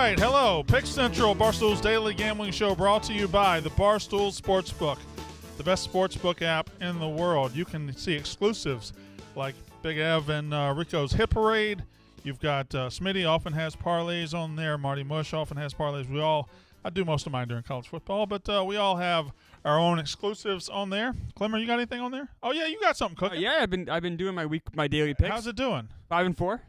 right, hello. Pick Central, Barstool's daily gambling show, brought to you by the Barstool Sportsbook, the best sportsbook app in the world. You can see exclusives like Big Ev and Rico's Hit Parade. You've got Smitty often has parlays on there. Marty Mush often has parlays. I do most of mine during college football, but we all have our own exclusives on there. Clemmer, you got anything on there? Oh yeah, you got something cooking. Yeah, I've been doing my daily picks. How's it doing? 5-4.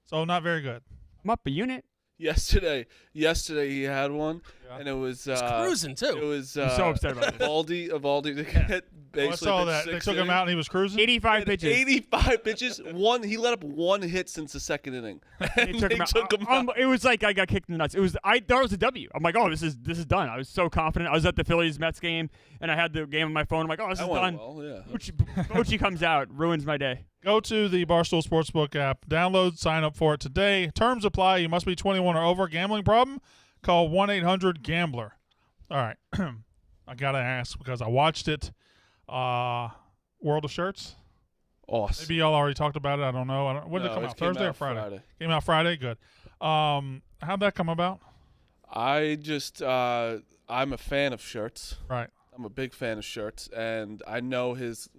So not very good. I'm up a unit. Yesterday he had one, and it was cruising too. It was I'm so upset about this. Evaldi to get I saw that. They took him out and he was cruising. 85 pitches. 85 pitches. He let up one hit since the second inning. They took him out. It was like I got kicked in the nuts. I thought it was a W. I'm like, oh, this is done. I was so confident. I was at the Phillies-Mets game, and I had the game on my phone. I'm like, oh, this is done. Well, yeah. Bochy comes out, ruins my day. Go to the Barstool Sportsbook app, download, sign up for it today. Terms apply. You must be 21 or over. Gambling problem? Call 1-800-GAMBLER. All right. I got to ask because I watched it. World of Shirts? Awesome. Maybe y'all already talked about it. I don't know. When did it come out? Thursday or Friday? Came out Friday? Good. How'd that come about? I'm a fan of shirts. Right. I'm a big fan of shirts, and I know his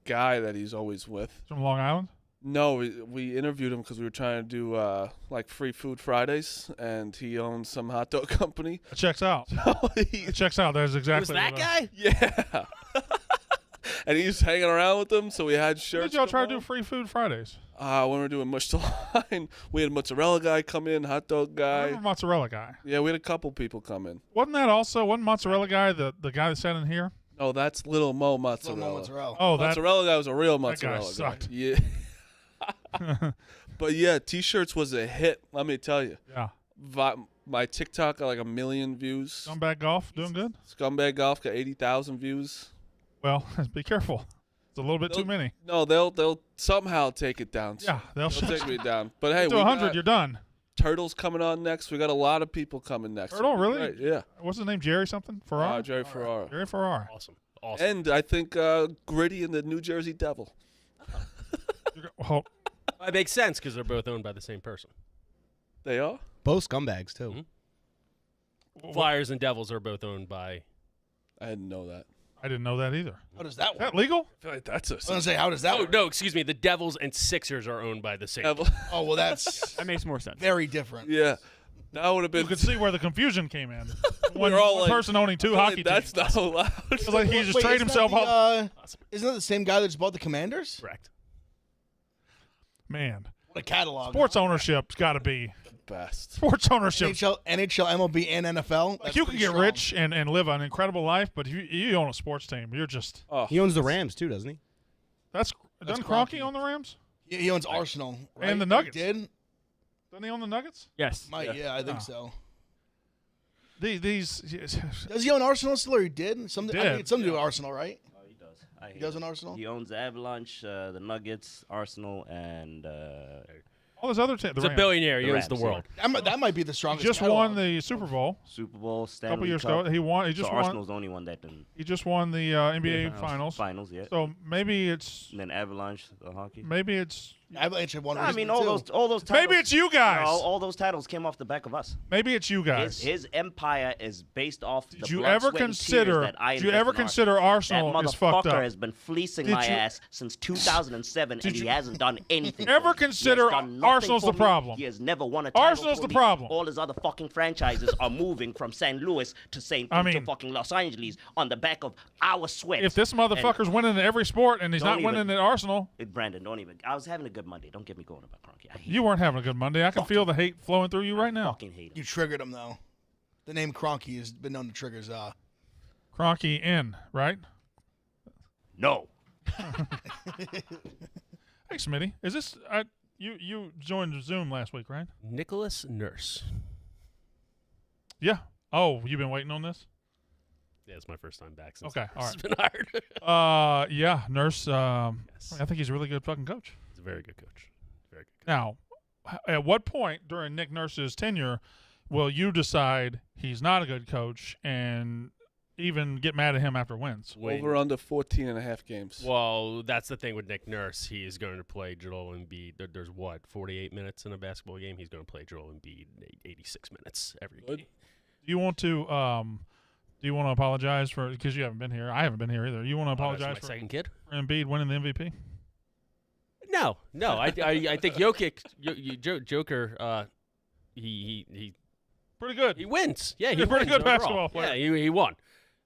guy that he's always with. From Long Island? No, we interviewed him because we were trying to do free food Fridays, and he owns some hot dog company. It checks out. It checks out. There's exactly. Was that guy? Yeah. And he's hanging around with them, so we had shirts. When did y'all try to do free food Fridays? When we were doing Mush the Line, we had a mozzarella guy come in, hot dog guy. Mozzarella guy. Yeah, we had a couple people come in. Wasn't mozzarella guy the guy that sat in here? No, that's Little Mo Mozzarella. Little Mo Mozzarella. Oh, that mozzarella guy was a real that mozzarella guy sucked. Yeah. But yeah, T-shirts was a hit. Let me tell you. Yeah. My TikTok got 1 million views. Scumbag Golf doing good? Scumbag Golf got 80,000 views. Well, be careful. It's a little bit too many. No, they'll somehow take it down. Yeah, they'll take me down. But hey, to 100, you're done. Turtle's coming on next. We got a lot of people coming next. Turtle, really? Right, yeah. What's his name? Jerry something? Ferrara? Jerry Ferrara. Jerry Ferrara. Awesome. And I think Gritty and the New Jersey Devil. Well, It makes sense because they're both owned by the same person. They are? Both scumbags, too. Flyers and Devils are both owned by. I didn't know that. I didn't know that either. How does that Is work? that legal? I feel like that's a. I was going to say, how does that Oh, work? no, excuse me. The Devils and Sixers are owned by the same. Devil. Oh, well, that's That makes more sense. very different. Yeah. That would have been. You could see where the confusion came in. We're One all like, person owning two hockey that's teams. not allowed. It's like he just Wait, traded isn't himself that off. Isn't that the same guy that just bought the Commanders? Correct. Man, What a catalog. sports ownership's got to be Best. sports ownership. NHL, MLB, and NFL. Like That's you can pretty get strong. rich and live an incredible life, but if you own a sports team, you're just Oh, He owns the Rams, too, doesn't he? Doesn't Kroenke own the Rams? He owns Arsenal. Right? And the Nuggets. He did? Doesn't he own the Nuggets? Yes. Yeah, I think Oh. so. These Does he own Arsenal still, or he did? Something. I Did. think it's something to do with Arsenal, right? Oh, he does. He does own Arsenal? He owns the Avalanche, the Nuggets, Arsenal, and all those other teams. He's a billionaire. He owns the Rams, world. That might be the He strongest. just catalog. won the Super Bowl Super Bowl, a Stanley couple years Cup. ago. He won. He So just won. Arsenal's the only one that didn't. He just won the NBA Finals. Finals, yeah. So maybe it's And then Avalanche, the hockey. maybe it's Avalanche had one. I mean, recently, all too. those titles. maybe it's you guys. All those titles came off the back of us. Maybe it's you guys. His empire is based off the Did you blood, ever sweat, and consider? tears that I Did you invest ever in consider Arsenal That is fucked motherfucker up? has been fleecing Did my you- ass since 2007, Did and you he hasn't done anything. ever for me. consider He has done nothing Arsenal's for the me. problem? He has never won a title Arsenal's for the me. problem. All his other fucking franchises are moving from St. Louis to to fucking Los Angeles on the back of our sweat. If this motherfucker's winning in every sport and he's Don't not winning at Arsenal, Brandon, don't even. I was having a good Monday. Don't get me going about Kroenke. I hate you weren't having a good Monday. I can feel the hate flowing through you right now. fucking hate him. You triggered him, though. The name Kroenke has been known to trigger. Kroenke in, right? No. Hey, Smitty, is this you joined Zoom last week, right? Nicholas Nurse. Yeah. Oh, you've been waiting on this? Yeah, it's my first time back since Okay, all it's been hired. Yeah, Nurse. Yes. I think he's a really good fucking coach. He's a very good coach. Very good coach. Now, at what point during Nick Nurse's tenure will you decide he's not a good coach and even get mad at him after wins. Over under 14.5 games. Well, that's the thing with Nick Nurse. He is going to play Joel Embiid. There's 48 minutes in a basketball game. He's going to play Joel Embiid 86 minutes every game. Do you want to apologize for, because you haven't been here? I haven't been here either. You want to apologize for my second kid? For Embiid winning the MVP? No. I think Joker. He pretty good. He wins. Yeah, he's a pretty good basketball player. Yeah, he won.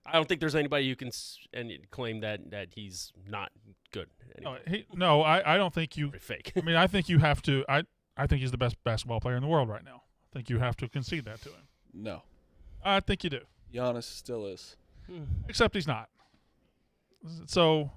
I don't think there's anybody who can claim that he's not good. No, I don't think you. Fake. I mean, I think you have to. I think he's the best basketball player in the world right now. I think you have to concede that to him. No. I think you do. Giannis still is. Except he's not. So,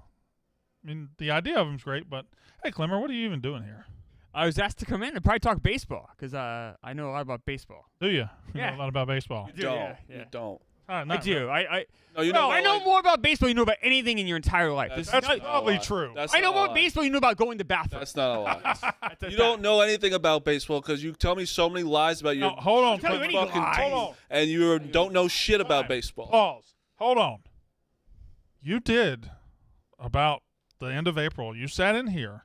I mean, the idea of him's great, but hey, Clemmer, what are you even doing here? I was asked to come in and probably talk baseball because I know a lot about baseball. Do you? Yeah. You know a lot about baseball. You do, Yeah. yeah. You don't. I do. I know more about baseball than you know about anything in your entire life. That's probably true. That's I know not a about lie. baseball. You know about going to the bathroom. That's not a lie. That's a You fact. don't know anything about baseball because you tell me so many lies about your No, hold on. Tell me any fucking lies. team, Hold on. and you don't know shit about Time. baseball. Pause. Hold on. You did about the end of April. You sat in here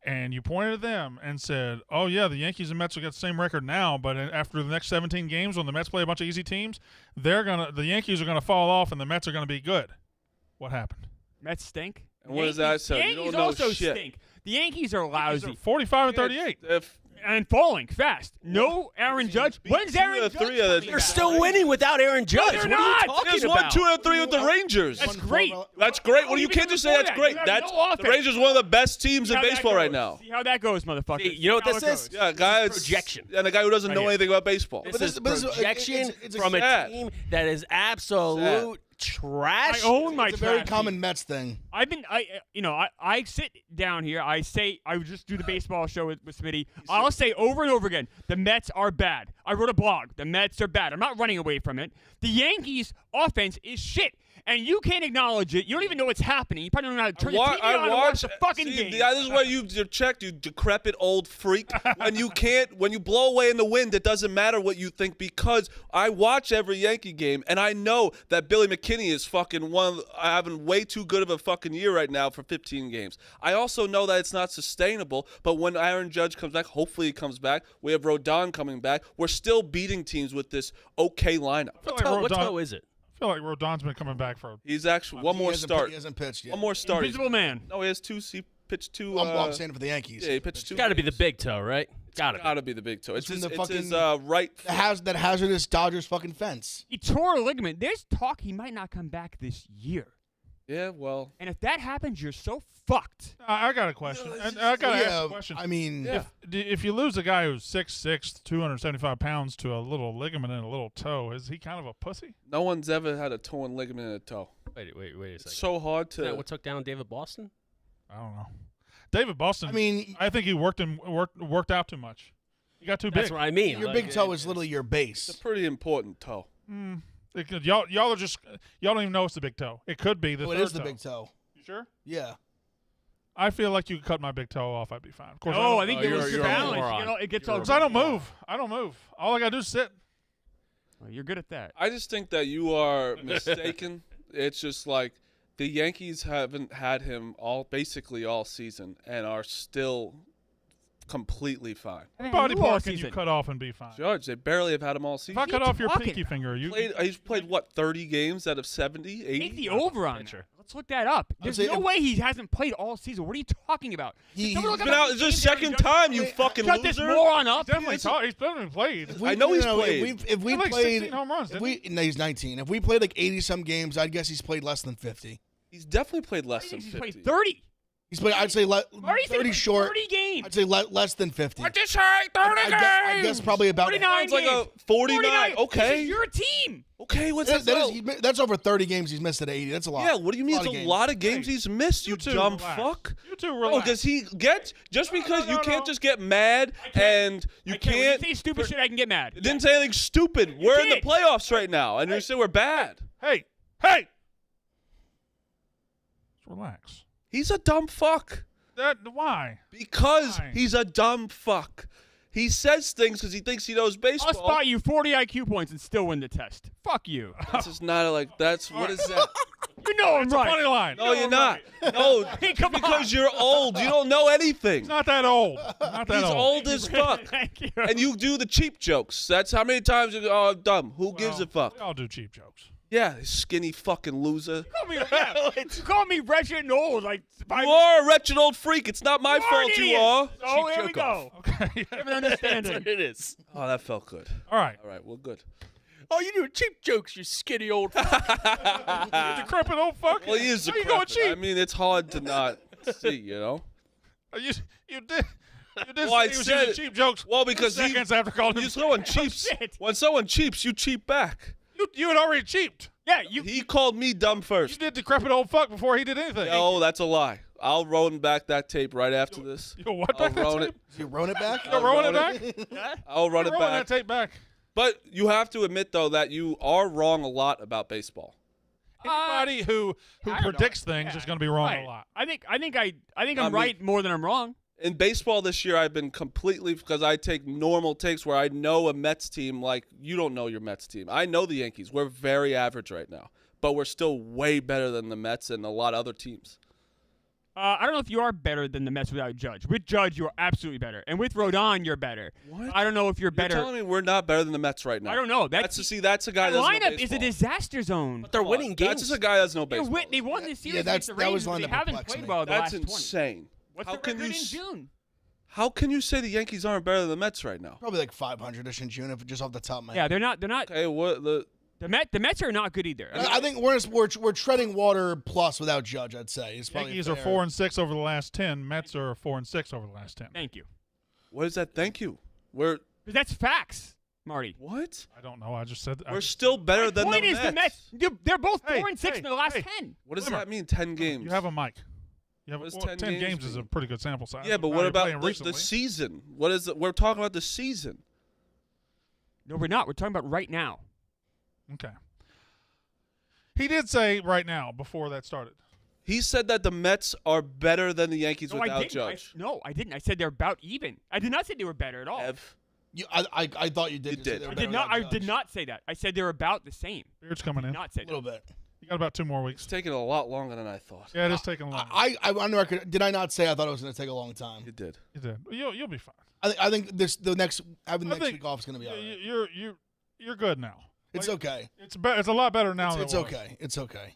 and you pointed at them and said, "Oh yeah, the Yankees and Mets have got the same record now, but after the next 17 games, when the Mets play a bunch of easy teams, the Yankees are gonna fall off and the Mets are gonna be good." What happened? Mets stink. And what does that say? You Yankees don't know also shit. stink. The Yankees are They're lousy 45 and 38. and falling fast. No Aaron Judge. When's Aaron Judge? three of the- coming They're back? still winning without Aaron Judge. they're What not. are you talking There's about? 1, 2, and 3 with the Rangers. That's great. That's great. Well, you Even can't just say before that's that, great. you have That's no offense. the Rangers are one of the best teams See in how that baseball right goes. now. See how that goes, motherfucker. See, you know what See how this it is? goes. Yeah, guy. projection. And a guy who doesn't Right know here. anything about baseball. This But is this- projection it's a from a sad. team that is absolute trash. I own my It's a very trash common team. Mets thing. I sit down here. I would just do the baseball show with Smitty. I'll say over and over again, the Mets are bad. I wrote a blog. The Mets are bad. I'm not running away from it. The Yankees offense is shit. And you can't acknowledge it. You don't even know what's happening. You probably don't know how to turn the TV on and watch the fucking game. This is where you checked, you decrepit old freak. when you blow away in the wind, it doesn't matter what you think because I watch every Yankee game and I know that Billy McKinney is fucking having way too good of a fucking year right now for 15 games. I also know that it's not sustainable, but when Aaron Judge comes back, hopefully he comes back. We have Rodon coming back. We're still beating teams with this okay lineup. What toe is it? I feel like Rodon's been coming back for. He's actually one more start. He hasn't pitched yet. One more start. Invisible man. No, he has two. He pitched two. Well, I'm saying it for the Yankees. Yeah, he pitched two. Got to be the big toe, right? Gotta be the big toe. It's Between his, the it's his fucking- right. That hazardous Dodgers fucking fence. He tore a ligament. There's talk he might not come back this year. Yeah, well. And if that happens, you're so fucked. I got a question. I got to ask a question. I mean, If you lose a guy who's 6'6", 275 pounds to a little ligament in a little toe, is he kind of a pussy? No one's ever had a torn ligament in a toe. Wait a It's second. so hard Is that to. what took down David Boston? I don't know. David Boston. I mean, I think he worked out too much. He got too That's big. what I mean. your big toe is literally your It's base. a pretty important toe. Y'all don't even know it's the big toe. It could be the Oh, third it is the toe. big toe. You sure? Yeah. I feel like you could cut my big toe off. I'd be fine. Of course. Oh, I think it you're- was your you're a balance. moron. You know, it gets You're all. a Because I don't move. I don't move. All I gotta do is sit. Oh, you're good at that. I just think that you are mistaken. It's just like the Yankees haven't had him basically all season and are still completely fine. Body You all part can you season. cut off and be fine. Judge, they barely have had him all If season. I cut off your talking pinky finger, you He's played what, 30 games out of 70, 80? Take the over on that. Let's look that up. There's say no if- way he hasn't played all season. What are you talking about? He- Someone he's look Been up how out. many It's his games Aaron second Judge time, you played. fucking Shut this loser. moron up. definitely he's been played. I know he's If played. we He had like played 16 home runs, didn't no, he's 19. If we played like 80 some games, I'd guess he's played less than 50. He's definitely played less than He's 50. played 30. He's played. I'd say 30 short. 30 games. I'd say less than 50. What'd you say? 30 games. I guess probably about 49 Sounds like a games. 49. Okay. This is your team. Okay, what's That- that? that's over 30 games he's missed at 80. That's a lot. Yeah, what do you mean? It's a games. lot of games he's missed, you two dumb relax. fuck. You two Oh, relax. does he get just because you no. can't just get mad and you I can't? When you say stupid shit, I can get mad. It didn't say anything stupid. We're in the did. playoffs right now, and you say we're bad. Hey. Just relax. He's a dumb fuck Why? because Why? he's a dumb fuck. He says things because he thinks he knows baseball. I'll spot you 40 IQ points and still win the test. Fuck you. That's just not like that's what is that? You know I'm right. Funny line. No, you're not. No, Come because you're old. You don't know anything. He's not that old. Not that He's old as fuck. Thank you. And you do the cheap jokes. That's how many times you go, oh, I'm dumb. Who gives a fuck? We all do cheap jokes. Yeah, skinny fucking loser. You call me wretched and old. Like, You are a wretched old freak. It's not my You are fault an you idiot. are. Oh, here we go. Okay. Have an That's understanding. what it is. Oh, that felt good. All right. All right, well, good. Oh, you do cheap jokes, you skinny old. Decrepit old fuck. Well, he is How you going decrepit. cheap? I mean, it's hard to not see, you know? You did. You did Well, I say he was said- using cheap jokes. Well, because he- seconds after calling him. You someone cheaps. shit. When someone cheaps, you cheap back. You had already cheaped. Yeah, you. He called me dumb You first. did decrepit old fuck before he did anything. No, that's a lie. I'll roll back that tape right after this. You what I'll back that roll tape? it. You run it back? You're rolling it roll back? I'll run You're it rolling back. that tape back. But you have to admit, though, that you are wrong a lot about baseball. Anybody who I don't know. predicts things Yeah, is going to be wrong right. a lot. I think I'm mean- right more than I'm wrong. In baseball this year, I've been completely, because I take normal takes where I know a Mets team like you don't know your Mets team. I know the Yankees. We're very average right now, but we're still way better than the Mets and a lot of other teams. I don't know if you are better than the Mets without Judge. With Judge, you're absolutely better, and with Rodon, you're better. What? I don't know if you're You're better. telling me we're not better than the Mets right now? I don't know. That's a guy the that doesn't know lineup is a baseball. disaster zone. But they're winning games. That's just a guy that doesn't know They baseball. They won this series Yeah, against the that was Rangers. one They that haven't perplexed played me. well the That's last 20. insane. What's How the can record you in s- June? How can you say the Yankees aren't better than the Mets right now? Probably like 500-ish in June, if just off the top of my Yeah, head. they're not. Okay, what the? The Mets are not good either. I think we're treading water plus without Judge, I'd say. It's probably Yankees are fair. 4-6 over the last 10. Mets are 4-6 over the last 10. Thank you. What is that? Thank you. We're 'Cause that's facts, Marty. what? I don't know. I just said. We're still better than Point the is Mets. the Mets. They're both Hey, 4-6 hey, in the last hey. 10. What does Limmer. that mean? 10 games. You have a mic. You have What does 10 games games is a mean? pretty good sample size. Yeah, but Now what you're about playing the recently. season? What is it? We're talking about the season. No, we're not. We're talking about right now. Okay. He did say right now before that started. He said that the Mets are better than the Yankees No, I without didn't. Judge. No, I didn't. I said they're about even. I did not say they were better at all. Ev. I thought you did. You just say did. they were I better did not. without I did Judge. not say that. I said they're about the same. Beard's coming I in. did not say A little that. bit. You got about 2 more It's weeks. taking a lot longer than I thought. Yeah, it is taking long. I on the record, did I not say I thought it was going to take a long time? You did. You did. You'll be fine. I think the next having I next think week off is going to be all right. You're good now. It's Like, okay. It's a lot better now. It's than it was. okay. It's okay.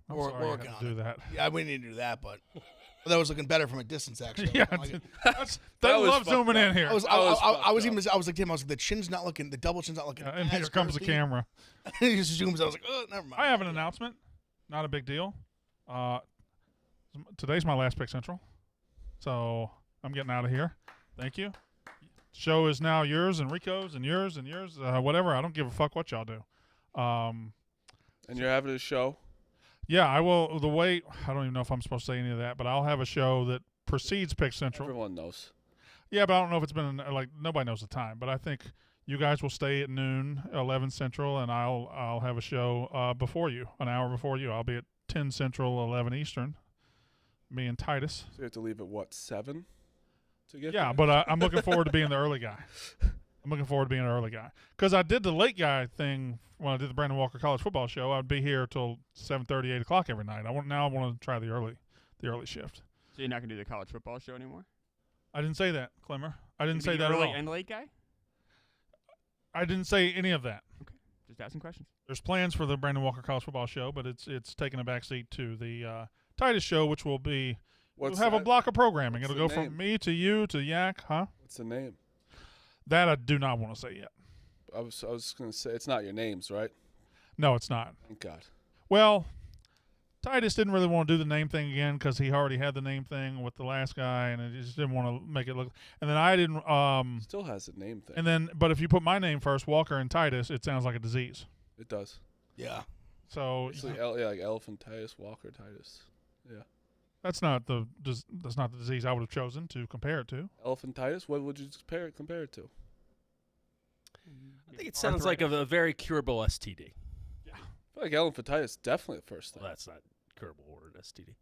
I'm We're sorry you working had on to do it. that. Yeah, we need to do that, but that was looking better from a distance, actually. Yeah, I like it. they That was love fucked zooming up. in here. I was like Tim. I was like, the chin's not looking, the double chin's not looking. Yeah, and here as comes the curvy. camera. He just zooms. I was like, oh, never mind. I have an announcement. Not a big deal. Today's my last pick central, so I'm getting out of here. Thank you. Show is now yours and Rico's and yours and yours. Whatever. I don't give a fuck what y'all do. And you're having a show? Yeah, I will. I don't even know if I'm supposed to say any of that, but I'll have a show that precedes Pick Central. Everyone knows. Yeah, but I don't know if it's been like nobody knows the time. But I think you guys will stay at noon, 11 Central, and I'll have a show before you, an hour before you. I'll be at 10 Central, 11 Eastern. Me and Titus. So you have to leave at what, 7 to get Yeah, there? but I'm looking forward to being the early guy. I'm looking forward to being an early guy because I did the late guy thing when I did the Brandon Walker College football show. I'd be here till 7:30, 8 o'clock every night. I want to try the early shift. So you're not gonna do the college football show anymore? I didn't say that, Clemmer. I didn't say You're that at early all. and late guy? I didn't say any of that. Just asking questions. There's plans for the Brandon Walker College football show, but it's taking a backseat to the Titus show, which will be What's we'll have a that? block of programming. What's It'll the go name? from me to you to Yak, huh? What's the name? That I do not want to say yet. I was going to say, it's not your names, right? No, it's not. Thank God. Well, Titus didn't really want to do the name thing again because he already had the name thing with the last guy, and he just didn't want to make it look. And then I didn't. Still has a name thing. And then, but if you put my name first, Walker and Titus, it sounds like a disease. It does. Yeah. So It's like, like elephantitis, Walker titus. Yeah. that's not the disease I would have chosen to compare it to. Elephantitis? What would you compare it to? I think it sounds like a very curable STD. I feel like elephantitis is definitely the first thing. Well, that's not curable or an STD.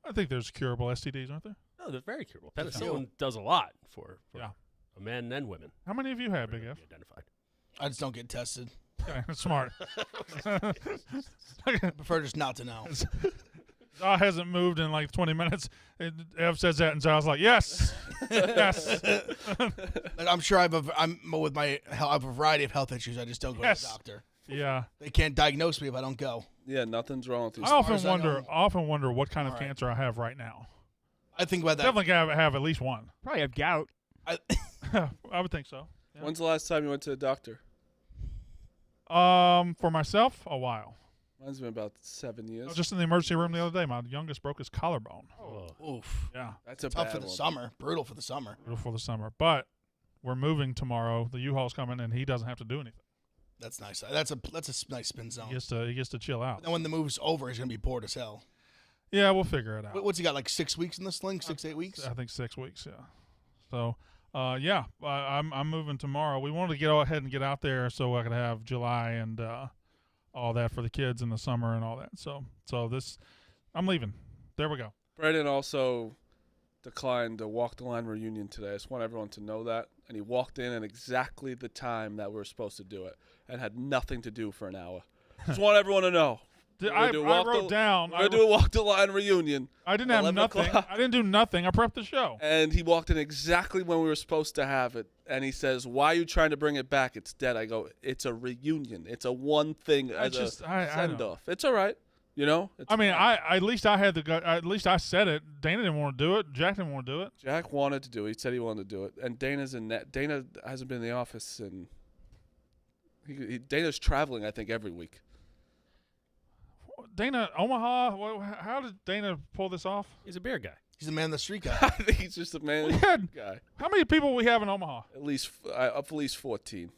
I think there's curable STDs, aren't there? No, they're very curable. Penicillin does a lot for Yeah. Men and women. How many of you had, Big F? Identified. I just don't get tested. Okay, that's smart. I prefer just not to know. Zaw hasn't moved in like 20 minutes. Ev says that, and Zaw's like, yes, yes. Like, I'm sure I'm with my I have a variety of health issues. I just don't go to the doctor. Yeah. They can't diagnose me if I don't go. Yeah, nothing's wrong with you. I often wonder what kind of cancer I have right now. I think about that. Definitely have at least one. Probably have gout. I would think so. Yeah. When's the last time you went to the doctor? For myself, a while. Mine's been about 7 years. I was just in the emergency room the other day. My youngest broke his collarbone. Oh. Oof. Yeah. That's a Tough bad for the one. summer. Brutal for the summer. Beautiful for the summer. But we're moving tomorrow. The U-Haul's coming, and he doesn't have to do anything. That's nice. That's a nice spin zone. He gets to chill out. And when the move's over, he's gonna be bored as hell. Yeah, we'll figure it out. What's he got? Like 6 weeks in the sling? 8 weeks? I think 6 weeks. Yeah. So, I'm moving tomorrow. We wanted to go ahead and get out there so I could have July and all that for the kids in the summer and all that. So I'm leaving. There we go. Brendan also declined the Walk the Line reunion today. I just want everyone to know that. And he walked in at exactly the time that we were supposed to do it and had nothing to do for an hour. Just want everyone to know. I wrote down. We're going to do a Walk the Line reunion. I didn't have nothing. I didn't do nothing. I prepped the show. And he walked in exactly when we were supposed to have it. And he says, "Why are you trying to bring it back? It's dead." I go, "It's a reunion. It's a one thing as a send-off. It's all right. You know?" At least I had the gut. At least I said it. Dana didn't want to do it. Jack didn't want to do it. Jack wanted to do it. He said he wanted to do it. And Dana hasn't been in the office. And Dana's traveling, I think, every week. Dana, Omaha. How did Dana pull this off? He's a beer guy. He's a man the street guy. I think he's just a man guy. How many people we have in Omaha? At least 14.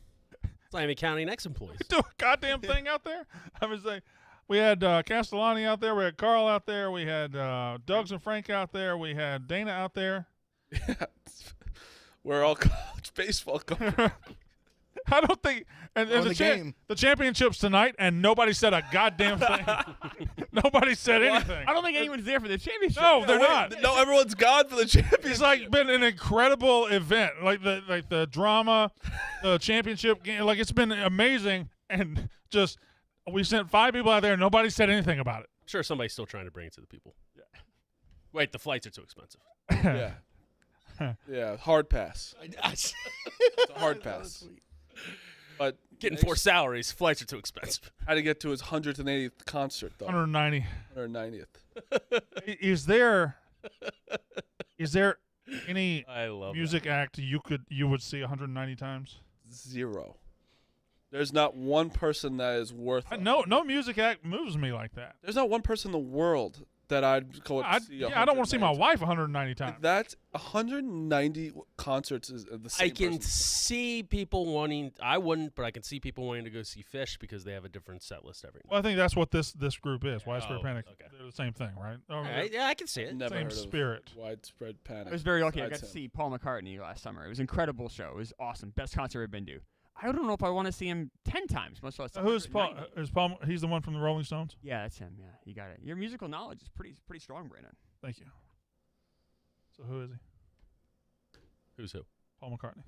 Miami County next employees. Do a goddamn thing out there. I was like, we had Castellani out there. We had Carl out there. We had Doug's and Frank out there. We had Dana out there. We're all college baseball coaches. I don't think. And the championship's tonight, and nobody said a goddamn thing. Nobody said anything. I don't think anyone's there for the championship. No, they're not. No, everyone's gone for the championship. It's like been an incredible event, like the drama, the championship game. Like it's been amazing, and just we sent 5 people out there, and nobody said anything about it. I'm sure somebody's still trying to bring it to the people. Yeah. Wait, the flights are too expensive. Yeah. Yeah, hard pass. It's a hard pass. But Getting 4 salaries, flights are too expensive. had to get to his 180th concert, though. 190. 190th. Is there any I love music act you would see 190 times? 0. There's not one person that is worth it. No music act moves me like that. There's not one person in the world that I'd go and see. I don't want to see my wife 190 times. That's 190 concerts is the same I can person. see people wanting. I wouldn't, but I can see people wanting to go see Fish because they have a different set list every night. Well, I think that's what this group is. Widespread Panic. Okay. They're the same thing, right? Yeah, I can see it. Never Same heard of spirit. Widespread Panic. I was very lucky. I got Besides to him. see Paul McCartney last summer. It was an incredible show. It was awesome. Best concert I've been to. I don't know if I want to see him 10 times, much less. Who's Paul? 190. Is Paul? He's the one from the Rolling Stones. Yeah, that's him. Yeah, you got it. Your musical knowledge is pretty strong, Brandon. Thank you. So who is he? Who's who? Paul McCartney.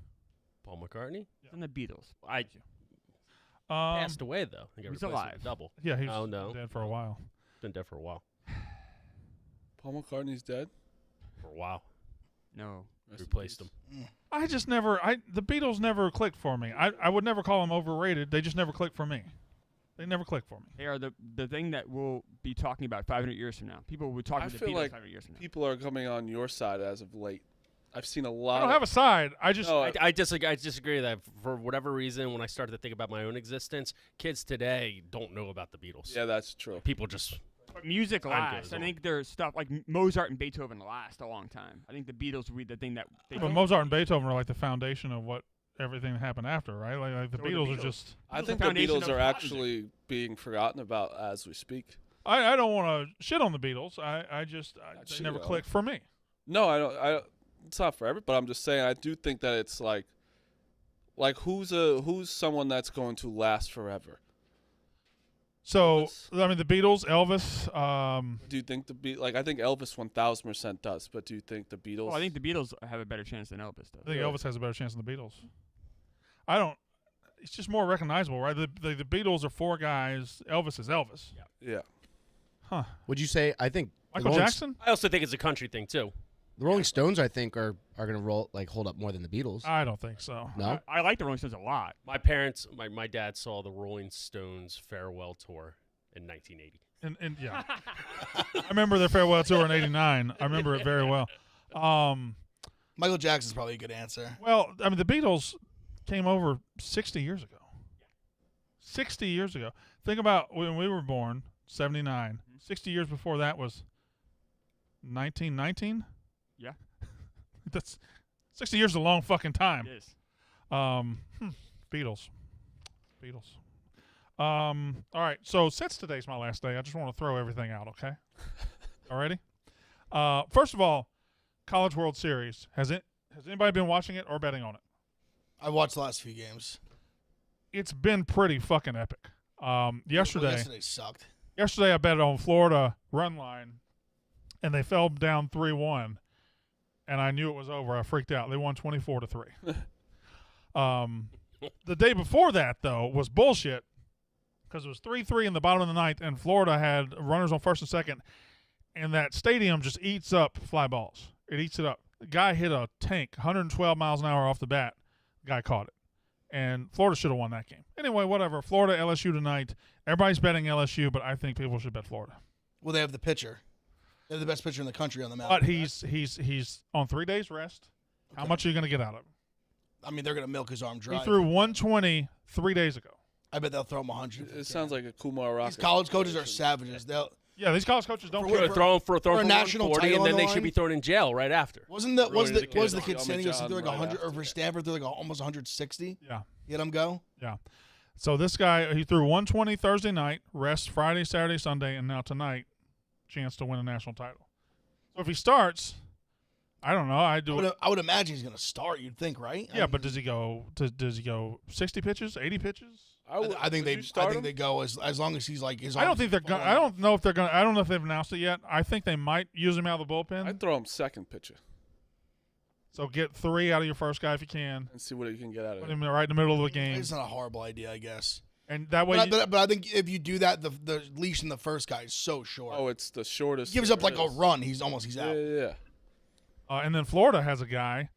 Paul McCartney? He's in the Beatles. Passed away though. He got He's replaced with alive. a double. Yeah, he's Oh, no. dead for a while. Been dead for a while. Paul McCartney's dead? For a while. No. Rest in Replaced peace. him. I just never. The Beatles never clicked for me. I would never call them overrated. They just never clicked for me. They never clicked for me. They are the thing that we'll be talking about 500 years from now. People will be talking I about the feel Beatles like 500 years from now. people are coming on your side as of late. I've seen a I lot. don't have a side. I just. No, I disagree that for whatever reason, when I started to think about my own existence, kids today don't know about the Beatles. Yeah, that's true. People just But music Time lasts. goes I on. think there's stuff like Mozart and Beethoven last a long time. I think the Beatles would be the thing that they But Mozart and Beethoven are like the foundation of what everything that happened after, right? Like the So are the Beatles are Beatles. just. I the think the foundation Beatles of are pop actually being forgotten about as we speak. I don't want to shit on the Beatles. I they shit never on clicked for me. No, I don't. It's not for everybody, but I'm just saying I do think that it's like who's someone that's going to last forever? So Elvis? I mean, the Beatles, Elvis. Do you think I think Elvis 1000% does, but do you think the Beatles? Well, I think the Beatles have a better chance than Elvis does. I think Elvis has a better chance than the Beatles. I don't. It's just more recognizable, right? The Beatles are 4 guys. Elvis is Elvis. Yeah. Huh. Would you say? I think the Michael Rolling Jackson? I also think it's a country thing too. The Rolling Stones, I think, are going to hold up more than the Beatles. I don't think so. No, I like the Rolling Stones a lot. My parents, my dad saw the Rolling Stones farewell tour in 1980. And yeah, I remember their farewell tour in '89. I remember it very well. Michael Jackson's probably a good answer. Well, I mean, the Beatles came over 60 years ago. 60 years ago. Think about when we were born, 79. 60 years before that was 1919. Yeah. That's 60 years is a long fucking time. It is. Beatles. All right. So since today's my last day, I just want to throw everything out. Okay. Alrighty. First of all, College World Series. Has anybody been watching it or betting on it? I watched the last few games. It's been pretty fucking epic. Yesterday sucked. Yesterday I bet on Florida run line, and they fell down 3-1, and I knew it was over. I freaked out. They won 24-3. The day before that, though, was bullshit because it was 3-3 in the bottom of the ninth, and Florida had runners on first and second, and that stadium just eats up fly balls. It eats it up. The guy hit a tank, 112 miles an hour off the bat. The guy caught it. And Florida should have won that game. Anyway, whatever. Florida, LSU tonight. Everybody's betting LSU, but I think people should bet Florida. Well, they have the pitcher. They have the best pitcher in the country on the mound. But he's on 3 days rest. How much are you going to get out of him? I mean, they're going to milk his arm dry. He threw 120 3 days ago. I bet they'll throw him 100. It sounds like a Kumar Rocket. These college coaches are savages. These college coaches don't For- care. Throw for a a national 140, title and on then the they line? should be thrown in jail right after. Wasn't the Ruining the kid kid. saying he was threw like Right 100 or after, for Stanford threw like almost 160? Yeah. You let him go? Yeah. So this guy, he threw 120 Thursday night, rest Friday, Saturday, Sunday, and now tonight, chance to win a national title. So if he starts, I don't know. I would imagine he's going to start. You'd think, right? Yeah, but does he go 60 pitches, 80 pitches? I think they go as long as he's like his. I don't think they're going. I don't know if they're going. I don't know if they've announced it yet. I think they might use him out of the bullpen. I'd throw him second pitcher So get 3 out of your first guy if you can. and see what you can get out of Put it. him right in the middle of the game, It's not a horrible idea, I guess. and that way. But I think if you do that, the leash in the first guy is so short. Oh, it's the shortest. He gives up there like a is. run. He's out. Yeah. And then Florida has a guy.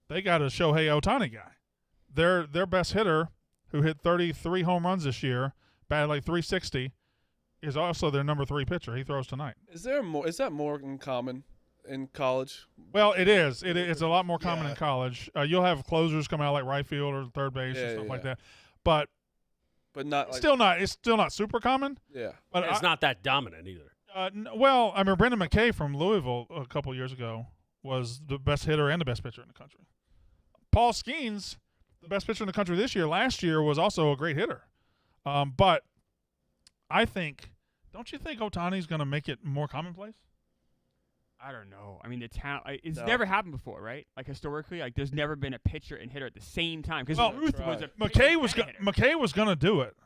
They got a Shohei Ohtani guy. Their best hitter, who hit 33 home runs this year, batted like 360, is also their number 3 pitcher. He throws tonight. Is that more in common in college? Well, it is. It's a lot more common Yeah. in college. You'll have closers come out like right field or third base and stuff like that. But But not like, it's still not super common. yeah. But It's not that dominant either. well, I mean, Brendan McKay from Louisville a couple years ago was the best hitter and the best pitcher in the country. Paul Skeens, the best pitcher in the country this year, last year was also a great hitter. But I think, don't you think Ohtani's going to make it more commonplace? I don't know. I mean, the talent. It's No. never happened before, right? Like historically, like there's never been a pitcher and hitter at the same time. Because Well, Ruth was a McKay was going to do it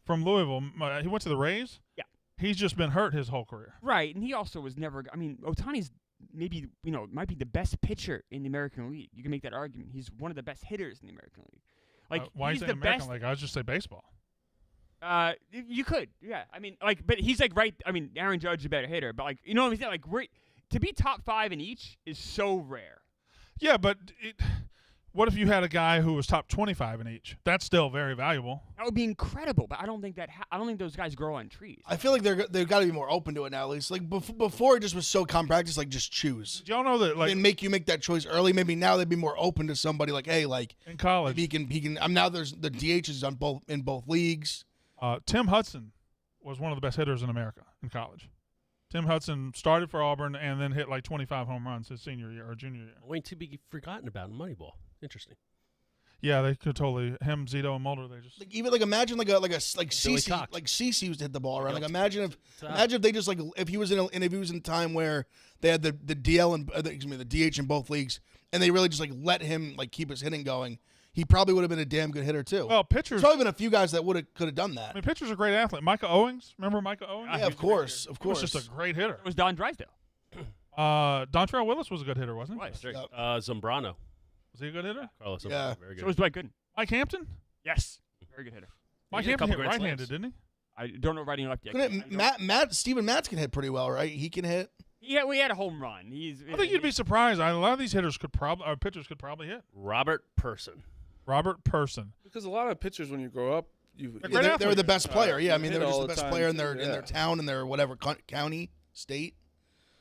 from Louisville. He went to the Rays. Yeah. He's just been hurt his whole career. right, and he also was never. I mean, Ohtani's maybe might be the best pitcher in the American League. You can make that argument. He's one of the best hitters in the American League. Like why he's is the it American best. League? I was just say baseball. You could, yeah. I mean, but he's like right. I mean, Aaron Judge is a better hitter, but you know what I'm saying? Like to be top 5 in each is so rare. Yeah, but what if you had a guy who was top 25 in each? That's still very valuable. That would be incredible, but I don't think I don't think those guys grow on trees. I feel like they've got to be more open to it now. At least like before, it just was so practice. Like just choose. Do y'all know that like And make that choice early. Maybe now they'd be more open to somebody like, hey, like in college, he can. Now there's the DHs in both leagues. Tim Hudson was one of the best hitters in America in college. Tim Hudson started for Auburn and then hit like 25 home runs his senior year or junior year. Waiting to be forgotten about in Moneyball. Interesting. Yeah, they could totally him, Zito, and Mulder. They just Like even like imagine like CeCe Cox. like CeCe used to hit the ball around. Yep. Like imagine if they just like if he was in a time where they had the DL and the DH in both leagues and they really just like let him like keep his hitting going. he probably would have been a damn good hitter too. Well, pitchers. There's probably been a few guys that could have done that. I mean, pitchers are great athletes. Micah Owings, remember Micah Owings? Yeah, of course, of He was course. just a great hitter. It was Don Drysdale. Dontrell Willis was a good hitter, wasn't he? Right. Yep. Zambrano. Was he a good hitter? Carlos Yeah. Zambrano, very good. So was Dwight Gooden. Mike Hampton? Yes. Very good hitter. Mike did a Hampton hit couple grand right-handed, slams. didn't he? I don't know righty and lefty. Steven Matz can hit pretty well, right? He can hit. Yeah, we had a home run. I think you'd be surprised. A lot of these hitters pitchers could probably hit. Robert Person. Robert Person. Because a lot of pitchers, when you grow up, you They're Yeah, great they were the best player. Yeah, I mean, hit they were just all the the best time, player in too, their yeah. town, in their whatever county, state.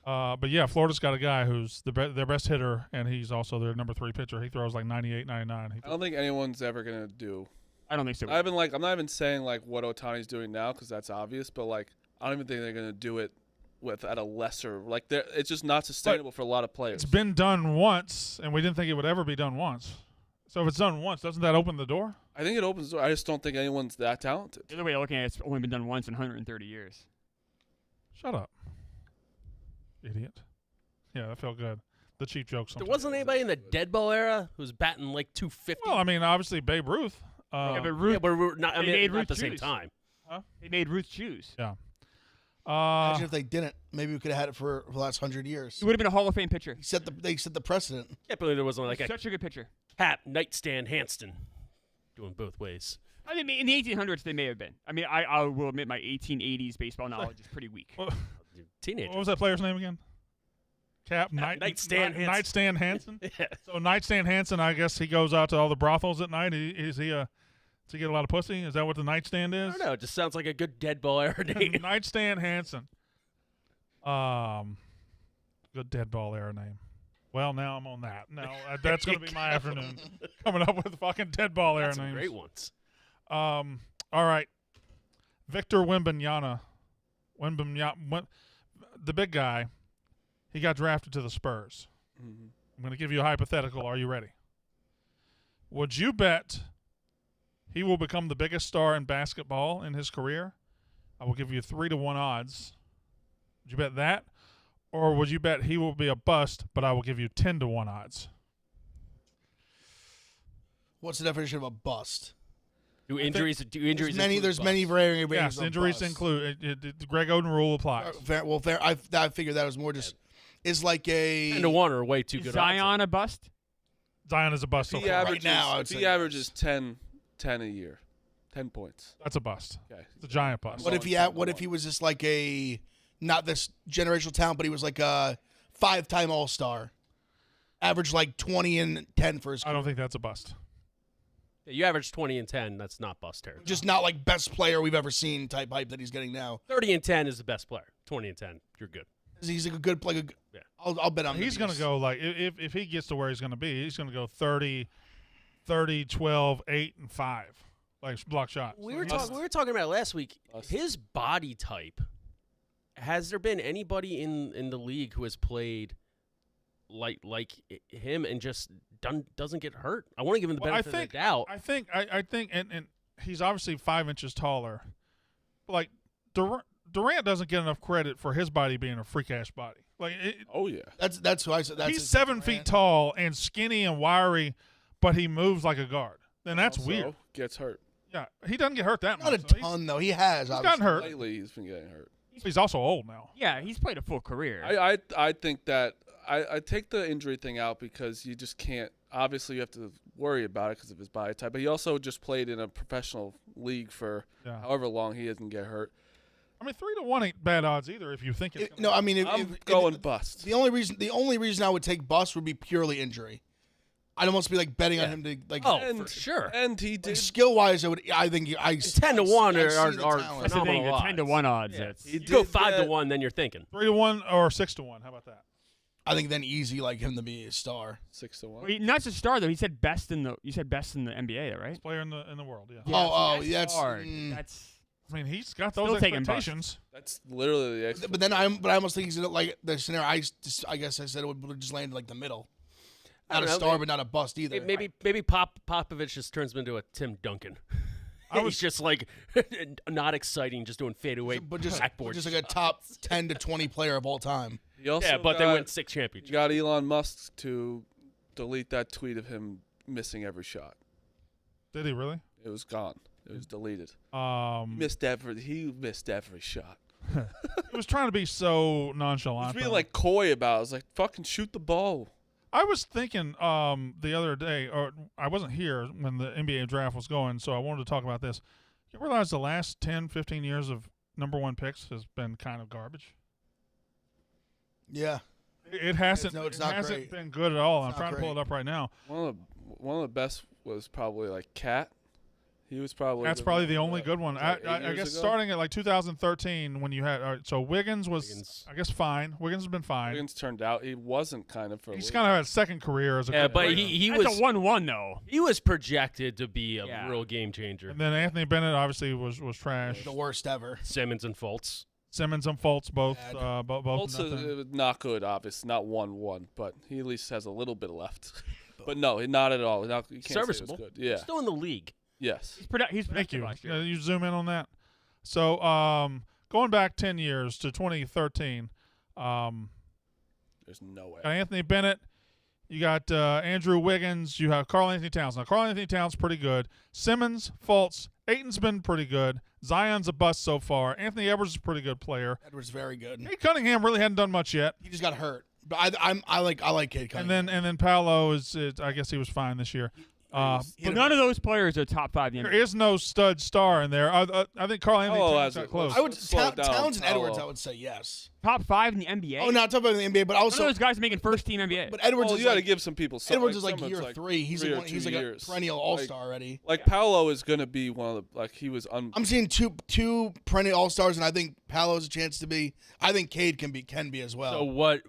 But yeah, Florida's got a guy who's their best hitter, and he's also their number 3 pitcher. He throws like 98, 99. I don't think anyone's ever gonna do. I don't think so. I'm not even saying like what Ohtani's doing now because that's obvious, but like I don't even think they're gonna do it at a lesser. Like it's just not sustainable for a lot of players. It's been done once, and we didn't think it would ever be done once. So if it's done once, doesn't that open the door? I think it opens the door. I just don't think anyone's that talented. The other way of looking at it, it's only been done once in 130 years. Shut up, idiot. Yeah, that felt good. The cheap jokes. There sometimes. wasn't anybody in the dead ball era who was batting like 250. Well, I mean, obviously Babe Ruth. Yeah, but Ruth, yeah, but we're not. I They mean, made not Ruth at the same choose. time. they made Ruth choose. Yeah. Imagine if they didn't. Maybe we could have had it for the last 100 years. He would have been a Hall of Fame pitcher. They set the precedent. Can't believe there wasn't like a Such a good pitcher. Hap nightstand Hanston doing both ways. I mean, in the 1800s, they may have been. I mean, I will admit my 1880s baseball knowledge is pretty weak. Teenager. What was that player's name again? Nightstand Hansen. Nightstand Hansen. Yeah. So Nightstand Hansen, I guess he goes out to all the brothels at night. Does he get a lot of pussy? Is that what the nightstand I is? don't know. It just sounds like a good dead ball era name. Nightstand Hansen. Good dead ball era name. Well, now I'm on that. Now that's going to be my afternoon. Coming up with fucking dead ball era That's some names. great ones. All right. Victor Wembanyama. The big guy. He got drafted to the Spurs. Mm-hmm. I'm going to give you a hypothetical. Are you ready? Would you bet he will become the biggest star in basketball in his career? I will give you 3-1 odds. Would you bet that? Or would you bet he will be a bust, but I will give you 10-1 odds? What's the definition of a bust? Do injuries There's many include variations. Yes, of injuries bust. include the Greg Oden rule applies. Fair. I figured that was more just is like a 10-1 are way too Is good. Zion a bust? Zion is a bust. So He far. averages, now, I would if he say averages 10 a year, 10 points. That's a bust. Okay. It's a giant bust. What if he was just like a not this generational talent, but he was like a 5-time All-Star, averaged like 20 and 10 for his I career. don't think that's a bust. You average 20 and 10. That's not bust territory. Just not like best player we've ever seen type hype that he's getting now. 30 and 10 is the best player. 20 and 10, you're good. He's like a good player. Yeah. I'll bet on him. He's going to go like if he gets to where he's going to be, he's going to go 30, 12, 8, and 5, like block shots. We were talking about it last week. Bust. His body type. Has there been anybody in the league who has played like him and just doesn't get hurt? I want to give him the benefit of the doubt. I think, and he's obviously 5 inches taller. But like Durant doesn't get enough credit for his body being a freak ass body. Like, Oh yeah. That's who I said. he's 7 feet tall and skinny and wiry, but he moves like a guard. And that's Also weird. Gets hurt. Yeah, he doesn't get hurt that Not a much. So ton though. He has. he's gotten hurt. Lately, he's been getting hurt. He's also old now. Yeah, he's played a full career. I think that I take the injury thing out because you just can't. Obviously, you have to worry about it because of his body type. But he also just played in a professional league for however long. He doesn't get hurt. I mean, 3-1 ain't bad odds either if you think it's gonna No, I mean, I'm going bust. The only reason I would take bust would be purely injury. I'd almost be like betting on him to like. For sure. And he did. Skill wise, I think 10-1 I are see the talent. That's the thing. The phenomenal 10-1 odds. Yeah. That's, He You did go get- 5-1, then you're thinking. 3-1 or 6-1. How about that? I think then easy like him to be a star. 6-1. well, not just a star though. He said best in the. You said best in the NBA, though, right? Best player in the world. Yeah. Oh, so that's hard. mm. That's I mean, he's got Still those taking expectations. That's literally the X. But then I almost think he's gonna like the scenario. I guess I said it would just land like the middle. I Not a don't know, star, but not a bust either. Maybe Popovich just turns him into a Tim Duncan. He's just like not exciting, just doing fadeaway but just backboard. like a top 10 to 20 player of all time. He also Yeah, but they got- win 6 championships. You got Elon Musk to delete that tweet of him missing every shot. Did he really? It was gone. It was deleted. He missed every shot. He was trying to be so He nonchalant. was being though. like coy about it. I was like, fucking shoot the ball. I was thinking the other day, or I wasn't here when the NBA draft was going, so I wanted to talk about this. You realize the last 10, 15 years of number 1 picks has been kind of garbage? Yeah. It hasn't. No, it's it not hasn't great. been good at all. I'm It's trying not to pull it great. up right now. One of the best was probably like Cat. He was probably. That's probably the only good one. like 8 I years guess ago? starting at like 2013 when you had. All right, so Wiggins was, Wiggins. I guess, fine. Wiggins has been fine. Wiggins turned out he wasn't kind of for. He's kind of had a second career as a Yeah, good but player. he That's was a 1-1 though. he was projected to be a Yeah. real game changer. And then Anthony Bennett obviously was trash. The worst ever. Simmons and Fultz. Simmons and Fultz both Bad. both Also, nothing. not good, obviously, not 1-1, but he at least has a little bit left. But no, not at all. Not, you can't Serviceable. Say it was good. Yeah. Still in the league. Yes. He's Thank productive you. last year. You zoom in on that. So going back 10 years to 2013, There's no way. got Anthony Bennett. You got Andrew Wiggins. You have Karl Anthony Towns. Now, Karl Anthony Towns pretty good. Simmons, Fultz, Ayton's been pretty good. Zion's a bust so far. Anthony Edwards is a pretty good player. Edwards very good. Nate Cunningham really hadn't done much yet. He just got hurt. But I like Cade Cunningham. And then Paolo is I guess he was fine this year. But none of those players are top 5 in the There NBA. is no stud star in there. I think Karl Anthony Oh, Towns as got it close. was. I would Slow it down, Towns and Edwards. Paolo. I would say yes. Top 5 in the NBA. Oh, not talking about the NBA, but None of also those guys are making first team NBA. but Edwards Well, is you got to like, give some people. Some, Edwards is some like it's year 3. He's 3 or like 2 he's like years. a perennial All-Star already. Like Paolo is going to be one of the like he was. I'm seeing two perennial All-Stars, and I think Paolo's a chance to be. I think Cade can be as well. So what?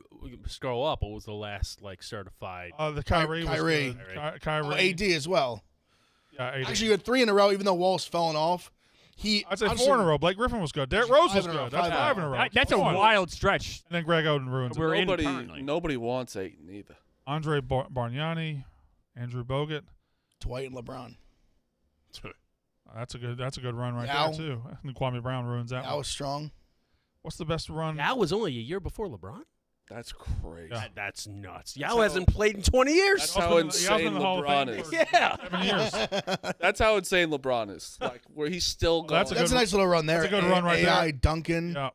Scroll up. What was the last like certified? The Kyrie. Kyrie. Was good. Kyrie. Oh, AD as well. Yeah, AD. Actually, you had 3 in a row, even though Wall's fallen off. I'd say honestly, 4 in a row. Blake Griffin was good. Derrick Rose was 5 in a row, good. That's 5 in a row. That's a Come on. wild stretch. And then Greg Oden ruins it. We're in currently. Nobody wants Ayton either. Andre Bargnani, Andrew Bogut. Dwight and LeBron. That's a good run right Yao. there too. And Kwame Brown ruins that That one. was strong. What's the best run? Yao was only a year before LeBron. That's crazy. Yeah. That's nuts. That's Yao how- hasn't played in 20 years. That's Yao's how been- Yao's been insane in the Hall of LeBron Fame is. for Yeah. 7 years. That's how insane LeBron is. Like where he's still going. That's a That's good a nice little run there. that's a good run right AI, there. Duncan. Yeah.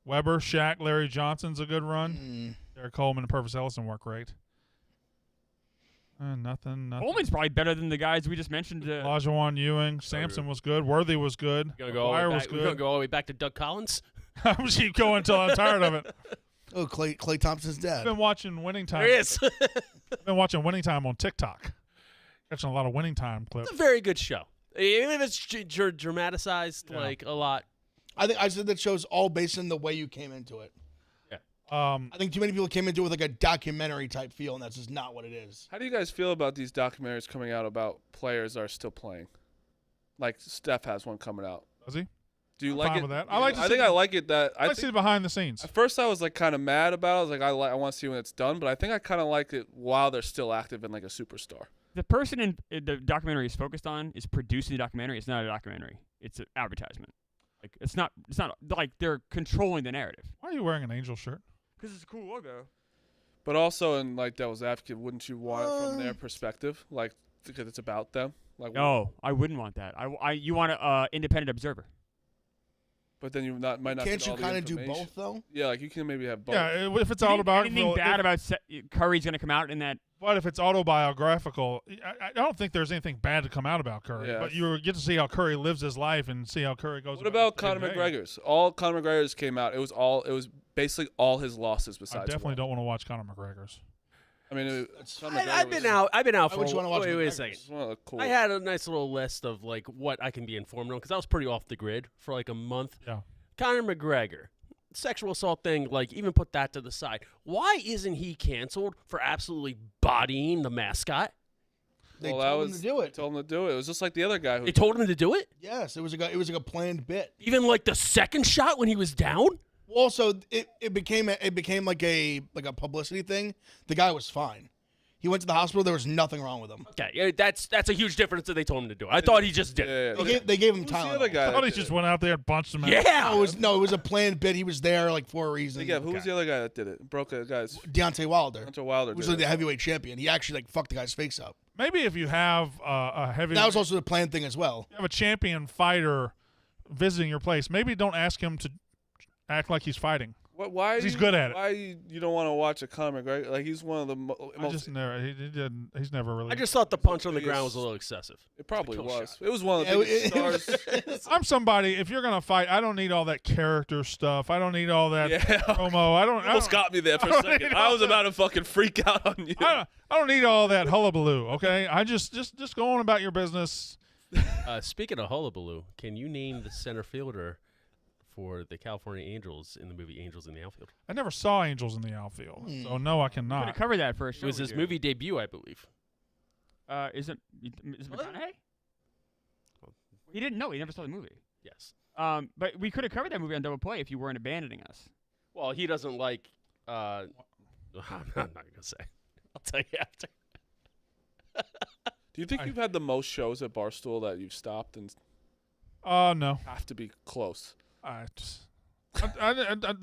Weber, Shaq, Larry Johnson's a good run. Mm. Derek Coleman and Purvis Ellison work great. Nothing. Coleman's probably better than the guys we just mentioned. Olajuwon Ewing, Sampson was good. Worthy was good. We're gonna go all the McGuire way was back, we're gonna good. go all the way back to Doug Collins. I'm just keep going until I'm tired of it. Oh, Clay Thompson's I've dead. been watching Winning Time. There he is. I've been watching Winning Time on TikTok. Catching a lot of Winning Time clips. It's a very good show. Even if it's dramatized Yeah. like a lot. I said that show's all based on the way you came into it. I think too many people came into it with like a documentary type feel, and that's just not what it is. How do you guys feel about these documentaries coming out about players that are still playing? Like Steph has one coming out. Does he? Do you I'm like fine it? with that. I like to I see think I like it that I like to see the behind the scenes. at first I was like kind of mad about it. I was like I want to see when it's done, but I think I kind of like it while they're still active and like a superstar. The person in the documentary is focused on is producing the documentary. It's not a documentary. It's an advertisement. Like it's not like they're controlling the narrative. Why are you wearing an Angel shirt? Because it's a cool logo. But also in like Devil's Advocate, wouldn't you want it from their perspective, like because it's about them? Like No, I wouldn't want that. You want an independent observer. But then you might not. Can't get you all the kind of do information. both though? Yeah, like you can maybe have both. Yeah, if it's Anything autobiographical. bad about Curry's going to come out in that? But if it's autobiographical, I don't think there's anything bad to come out about Curry. Yeah. But you get to see how Curry lives his life and see how Curry goes. What about his Conor day-to-day. McGregor's? All Conor McGregor's came out. It was basically all his losses I besides. definitely one. don't want to watch Conor McGregor's. I mean, Conor McGregor I've been was- out. I've been out Why for. would you wanna watch Wait a McGregor's? second. was one of the cool. I had a nice little list of like what I can be informed on because I was pretty off the grid for like a month. Yeah. Conor McGregor, sexual assault thing, like even put that to the side. Why isn't he canceled for absolutely bodying the mascot? They that told was him to do it. Told him to do it. It was just like the other guy who. They told him to do it. Yes, it was like a planned bit. Even like the second shot when he was down. Also, it became like a publicity thing. The guy was fine. He went to the hospital. There was nothing wrong with him. Okay, that's a huge difference that they told him to do. I thought he just did it. Yeah. They gave him Who's the Tylenol. other guy? I thought he that just did went out there and punched him out. Yeah. No, it was a planned bit. He was there like for a reason. it? Yeah, who was the other guy that did it? Broke a guy's. Deontay Wilder. Hunter Wilder. He was did like the it. heavyweight champion. He actually like fucked the guy's face up. Maybe if you have a heavy, That was also the planned thing as well. you have a champion fighter visiting your place, maybe don't ask him to act like he's fighting. Why? He's good at it. Why you don't want to watch a Conor McGregor? Like he's one of the I most. just never. He didn't. He's never really. I just thought the punch on the ground was a little excessive. It probably Kill was. shot. It was one of the biggest stars. I'm somebody. If you're gonna fight, I don't need all that character stuff. I don't need all that Yeah. promo. I don't. Almost got me there for a don't second. need I all was that. about to fucking freak out on you. I don't need all that hullabaloo. Okay, I just go on about your business. Speaking of hullabaloo, can you name the center fielder for the California Angels in the movie Angels in the Outfield? I never saw Angels in the Outfield, so no, I Could have cannot. covered that for a It show. was his movie debut, I believe. Is it McConaughey? He didn't know. He never saw the movie. Yes. But we could have covered that movie on Double Play if you weren't abandoning us. Well, he doesn't like. I'm not gonna say. I'll tell you after. Do you think you've had the most shows at Barstool that you've stopped and No. have to be close? This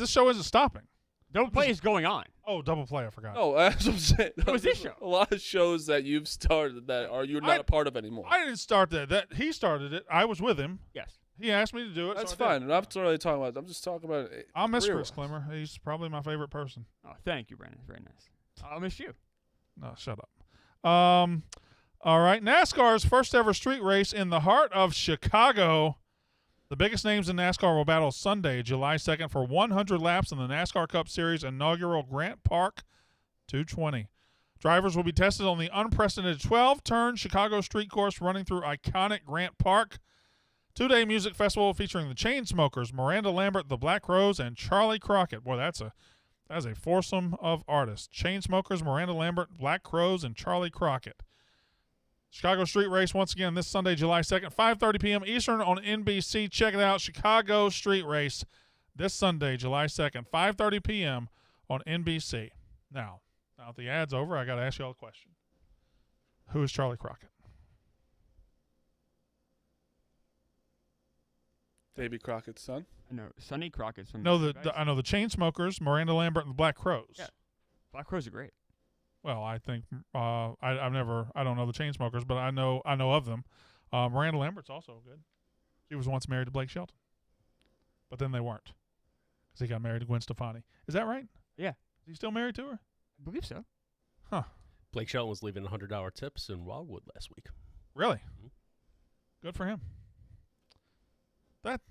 show isn't stopping. Double Play is going on. Oh, double play! I forgot. No, that's what I'm saying. What was this show? A lot of shows that you've started that you're not a part of anymore. I didn't start that. That he started it. I was with him. Yes. He asked me to do it. That's so I did. fine. I'm not really talking about. I'm just talking about. I'll miss career-wise. Chris Clemmer. He's probably my favorite person. Oh, thank you, Brandon. Very nice. I'll miss you. No, shut up. All right. NASCAR's first ever street race in the heart of Chicago. The biggest names in NASCAR will battle Sunday, July 2nd, for 100 laps in the NASCAR Cup Series inaugural Grant Park 220. Drivers will be tested on the unprecedented 12-turn Chicago street course running through iconic Grant Park. Two-day music festival featuring the Chainsmokers, Miranda Lambert, the Black Crowes, and Charlie Crockett. Boy, that's a foursome of artists. Chainsmokers, Miranda Lambert, Black Crowes, and Charlie Crockett. Chicago Street Race once again this Sunday, July 2nd, 5:30 p.m. Eastern on NBC. Check it out, Chicago Street Race this Sunday, July 2nd, 5:30 p.m. on NBC. Now the ad's over, I got to ask you all a question. Who is Charlie Crockett? Davy Crockett's son. I know Sonny Crockett's from. I know Miami Vice. I know the Chainsmokers, Miranda Lambert, and the Black Crowes. Yeah. Black Crowes are great. Well, I think I don't know the Chainsmokers, but I know of them. Miranda Lambert's also good. She was once married to Blake Shelton, but then they weren't because he got married to Gwen Stefani. Is that right? Yeah. Is he still married to her? I believe so. Huh? Blake Shelton was leaving $100 tips in Wildwood last week. Really? Good for him. That's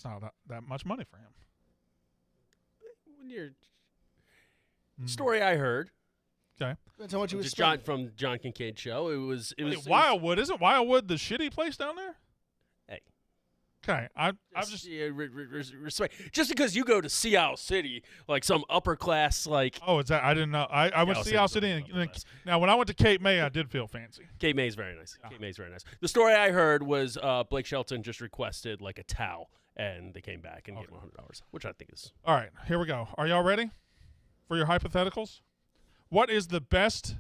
not that much money for him. When you're story I heard, Okay. That's how much he was just from John Kincaid's show. It was Wildwood. Isn't Wildwood the shitty place down there? Hey. Okay. I'm just. Yeah, respect. Just because you go to Sea Isle City, like some upper class, like Oh, is that? I didn't know. I went to Sea Isle City. Now, when I went to Cape May, I did feel fancy. Cape May's very nice. Cape May's very nice. The story I heard was Blake Shelton just requested like a towel, and they came back and gave him $100, which I think is. All right, here we go. Are y'all ready for your hypotheticals? What is the best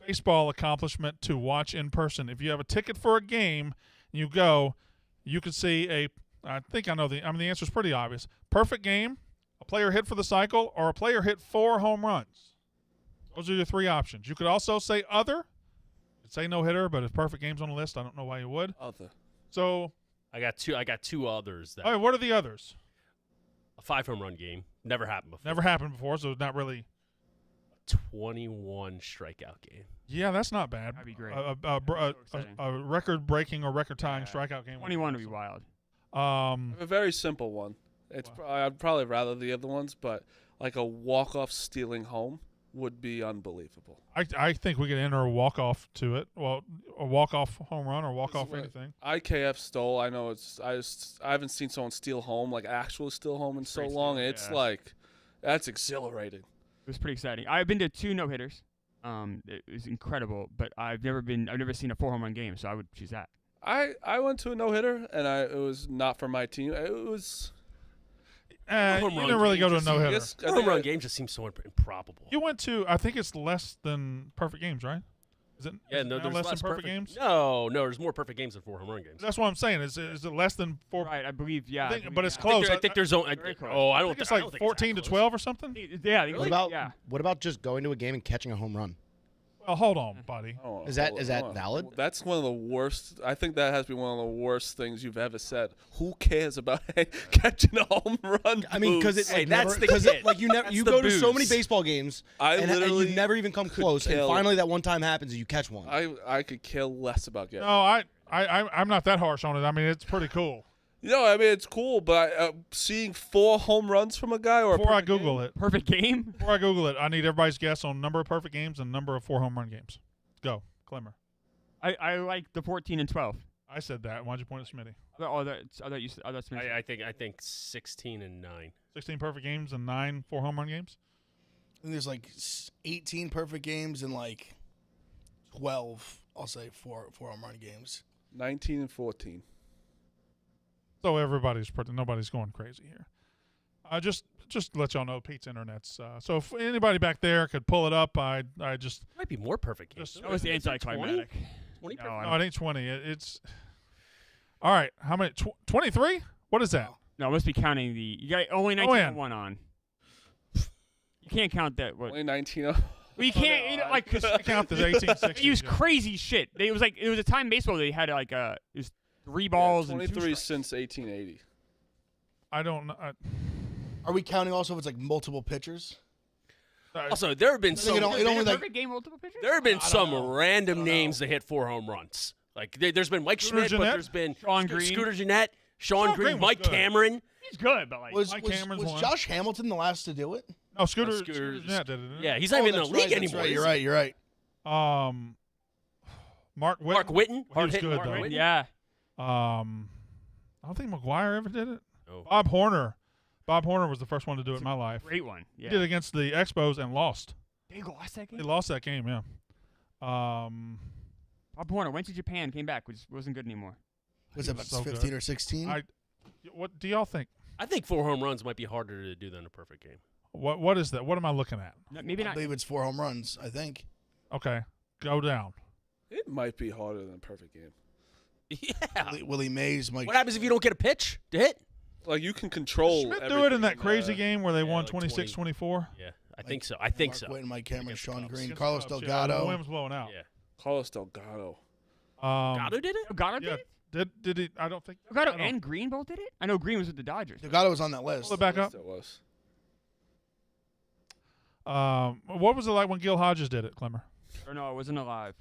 baseball accomplishment to watch in person? If you have a ticket for a game and you go, you could see I think I know the answer is pretty obvious. Perfect game, a player hit for the cycle, or a player hit 4 home runs. Those are your 3 options. You could also say other. You could say no hitter, but if perfect game's on the list, I don't know why you would. Other. So, I got two others. That all right, what are the others? a 5 home run game never happened before. Never happened before, so it's not really. 21 strikeout game. Yeah, that's not bad. That'd be great. A record-breaking or record-tying strikeout game. 21 would be wild. I have a very simple one. It's I'd probably rather the other ones, but like a walk-off stealing home would be unbelievable. I think we could enter a walk-off to it. Well, a walk-off home run or walk-off anything. IKF stole. I know I haven't seen someone steal home, like actually steal home in so long. It's like that's exhilarating. It was pretty exciting. I've been to 2 no-hitters. It was incredible, but I've never seen a 4 home run game, so I would choose that. I went to a no-hitter, and it was not for my team. It was Home you run didn't really game go to a just no hitter. Yes, I Home think run I- game just seems so improbable. You went to, I think it's less than perfect games, right? Is it? Yeah, is it no, now there's less than perfect games. No, there's more perfect games than 4 home run games. That's what I'm saying. Is it less than 4? Right, I believe. Yeah, I think, believe, but it's yeah. close. I think there's only. Very close. Oh, I I don't think it's I like don't think 14 to that 12 or something. Yeah, I think What about yeah. what about just going to a game and catching a home run? Well, hold on, buddy. Oh, Is that- hold is on, that hold on. valid? That's one of the worst. I think that has to be one of the worst things you've ever said. Who cares about catching a home run? I mean, because it's Hey, like that's never, the 'cause kid. it, like you never That's you the go to so many booze. baseball games I and literally you never even come could close, and kill- finally that one time happens and you catch one. I could care less about getting. No, I'm not that harsh on it. I mean, it's pretty cool. You know, I mean, it's cool, but seeing 4 home runs from a guy or Before I a perfect Google game, it, Perfect game. before I Google it, I need everybody's guess on number of perfect games and number of 4 home run games. Go, Clemmer. I like the 14 and 12. I said that. Why'd you point at Smitty? I thought Smith. I think 16 and 9. 16 perfect games and 9 4 home run games. And there's like 18 perfect games and like 12, I'll say, four home run games. 19 and 14. So nobody's going crazy here. Just to let y'all know, Pete's internet's. So if anybody back there could pull it up, I just. Might be more perfect games. Just- That was anticlimactic. 20 No, perfect. No, it ain't 20. It's. All right. How many? 23? What is that? No, I must be counting the. You got only 19 and 1 on. You can't count that. What? Only 19. Well, you can't. You know, like, cause I count the 1860. they use crazy shit. It was a time in baseball they had like it was 3 balls and 2 23 strikes. since 1880. I don't know. Are we counting also if it's like multiple pitchers? Also, there have been I think some. it only like perfect game multiple pitchers. There have been some random names that hit 4 home runs. Like there's been Mike Scooter Schmidt, but Gennett? there's been Sean Green. Scooter Gennett, Sean Green Green, was Mike good. Cameron. He's good, but like was Mike Cameron's one. Josh Hamilton the last to do it? No, Scooter. Scooter- Yeah, did it. Yeah, he's not even in the that's league right, that's anymore. right, is You're he? right. Mark Whitten. Mark Whitten. He was Hard-hitting good, Mark though. Whitten. yeah. I don't think McGuire ever did it. No. Bob Horner. Bob Horner was the first one to do it in my life. Great one. Yeah. He did it against the Expos and lost. They lost that They game. lost that game, yeah. Bob Horner went to Japan, came back, which wasn't good anymore. Was it about So good. 15 or 16? What do y'all think? I think 4 home runs might be harder to do than a perfect game. What is that? What am I looking at? No, maybe I not. believe it's 4 home runs, I think. Okay, go down. It might be harder than a perfect game. Yeah. Willie Mays, Mike. What happens if you don't get a pitch to hit? Like, you can control Schmidt do it everything in that crazy the- game where they yeah, won like 26-24. Yeah, I think so. I think Mark so. Whitten, Mike Cameron, Against the Sean Cubs. Green, Against Carlos the Cubs, Delgado. The Williams blowing out. Yeah. Carlos Delgado. Gatto did it? Gatto Yeah. did it? Did he? I don't think. Gatto I don't- and Green both did it? I know Green was with the Dodgers. Delgado was on that list. Pull it back up. That was. What was it like when Gil Hodges did it, Clemmer? Or no, I wasn't alive.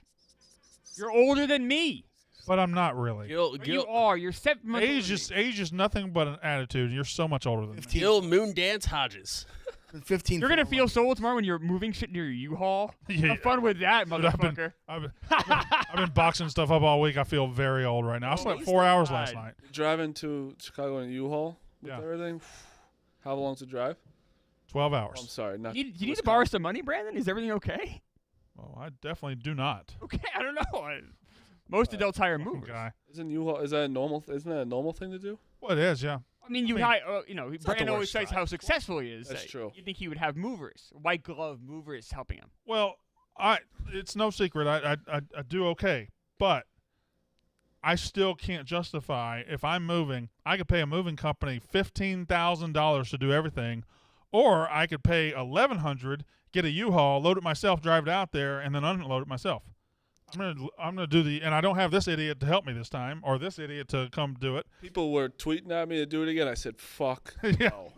You're older than me. But I'm not really. But you are. You're 7 months older Age is nothing but an attitude. You're so much older than me. 15, Gil Moondance Hodges. 15 You're gonna home feel runs. so old tomorrow when you're moving shit near your U-Haul. Yeah. Have fun with that, Dude, I've motherfucker. been boxing stuff up all week. I feel very old right now. I slept 4 hours last night. Driving to Chicago in a U-Haul with Yeah. everything. How long's the drive? 12 Oh, hours. I'm sorry. Not You need to Wisconsin. borrow some money, Brandon? Is everything okay? Well, I definitely do not. Okay, I don't know. Most adults hire movers. Guy. Isn't U-Haul? Is that a normal? Isn't that a normal thing to do? Well, it is, yeah. I mean, not Brandon the always worst cites drive. how successful he is. That's true. You think he would have movers, white glove movers helping him. Well, it's no secret. I do okay, but I still can't justify if I'm moving. I could pay a moving company $15,000 to do everything, or I could pay $1,100, get a U-Haul, load it myself, drive it out there, and then unload it myself. I'm gonna do and I don't have this idiot to help me this time, or this idiot to come do it. People were tweeting at me to do it again. I said, "Fuck, Yeah. no,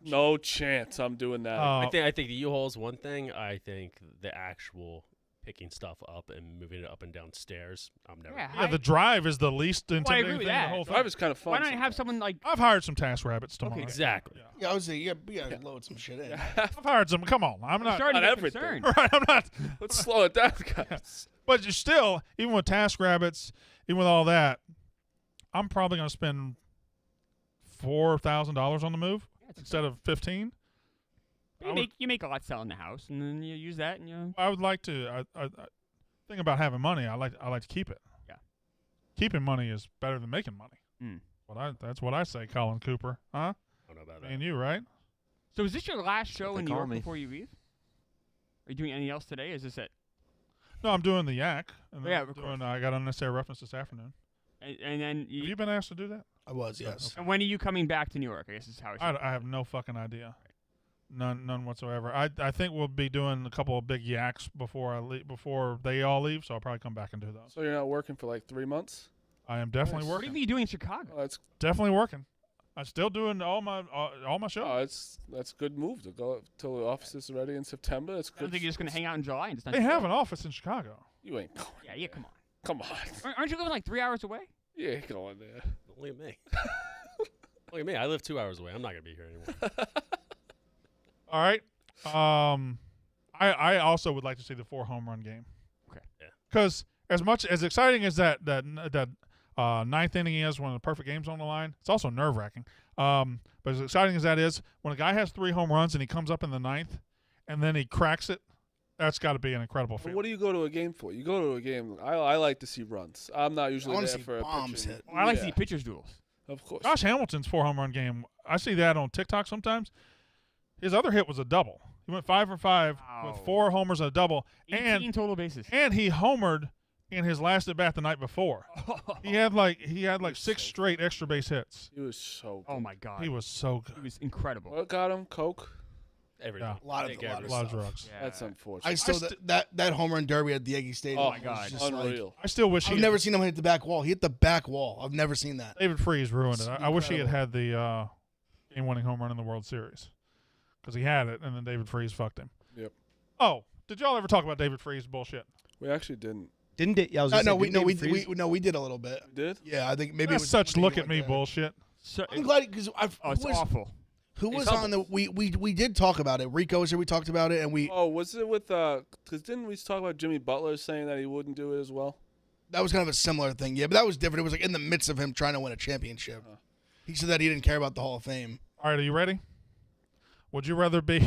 no chance. I'm doing that." Uh, I think the U-Haul is one thing. I think the actual picking stuff up and moving it up and down stairs, I'm never. Yeah, the drive is the least I intimidating agree with thing in the that. whole thing. Drive is kind of fun. Why don't you have sometimes. someone like I've hired some task rabbits tomorrow. Okay, Exactly. Yeah, I would say, you gotta load some shit in. I've hired some. Come on, I'm not. starting not to get everything. concerned? Right, I'm not. Let's slow it down, guys. But you still, even with task rabbits, even with all that, I'm probably going to spend $4,000 on the move instead of $15,000. You make a lot selling the house, and then you use that, and you. I would like to. I think about having money. I like to keep it. Yeah. Keeping money is better than making money. Mm. That's what I say, Colin Cooper. Huh? I don't know about Me that. and you, right? So is this your last show they in New call York me. before you leave? Are you doing anything else today? Is this it? No, I'm doing the yak. And then Yeah, I'm of doing, I got unnecessary reference this afternoon. And then Have you been asked to do that? I was, yes. and when are you coming back to New York? I guess is how it should. I have no fucking idea. None whatsoever. I think we'll be doing a couple of big yaks before they all leave, so I'll probably come back and do those. So you're not working for like 3 months? I am definitely What do you working. mean you doing in Chicago? Oh, that's Definitely working. I'm still doing all my shows. that's a good move to go till the offices are ready in September. It's I good. don't think you're just going to hang out in July and just not They show have up. an office in Chicago. You ain't going. Yeah, come on. Come on. Aren't you living like 3 hours away? You ain't going there. Look at me. Look at me. I live 2 hours away. I'm not gonna be here anymore. All right. I also would like to see the 4 home run game. Okay. Yeah. Because as exciting as that ninth inning is when the perfect game's on the line, it's also nerve wracking. But as exciting as that is, when a guy has 3 home runs and he comes up in the ninth, and then he cracks it, that's got to be an incredible Well, feeling. what do you go to a game for? You go to a game. I like to see runs. I'm not I usually want there to see for a bombs pitching. hit. Well, I like to Yeah, see pitchers duels. Of course. Josh Hamilton's 4 home run game, I see that on TikTok sometimes. His other hit was a double. He went 5 for 5 with Wow. 4 homers and a double, 18 total bases. and he homered in his last at bat the night before. He had like 6 straight extra base hits. He was so good. Oh my God. He was so He good. was incredible. What got him? Coke? Everything. Yeah. A lot of Take a lot A of lot of stuff. drugs. Yeah. That's unfortunate. I still that home run derby at the Yankee Stadium. Oh was my God. just like- Unreal. I still wish I've he never seen him hit the back wall. He hit the back wall. I've never seen that. David Freese ruined it. It's I wish he had incredible. had the game-winning home run in the World Series because he had it, and then David Freese fucked him. Yep. Oh, did y'all ever talk about David Freese bullshit? We actually didn't. Didn't it? Yeah, I was No, gonna say, we didn't no, we, David Freese- we did a little bit. We did? Yeah, I think maybe it That's was such something look you at me weren't there. bullshit. So, I'm glad because it's awful. who was It's on the we did talk about it. Rico was here. We talked about it, and Oh, was it with because didn't we talk about Jimmy Butler saying that he wouldn't do it as well? that was kind of a similar thing. Yeah, but that was different. It was like in the midst of him trying to win a championship. He said that he didn't care about the Hall of Fame. All right, are you ready? Would you rather be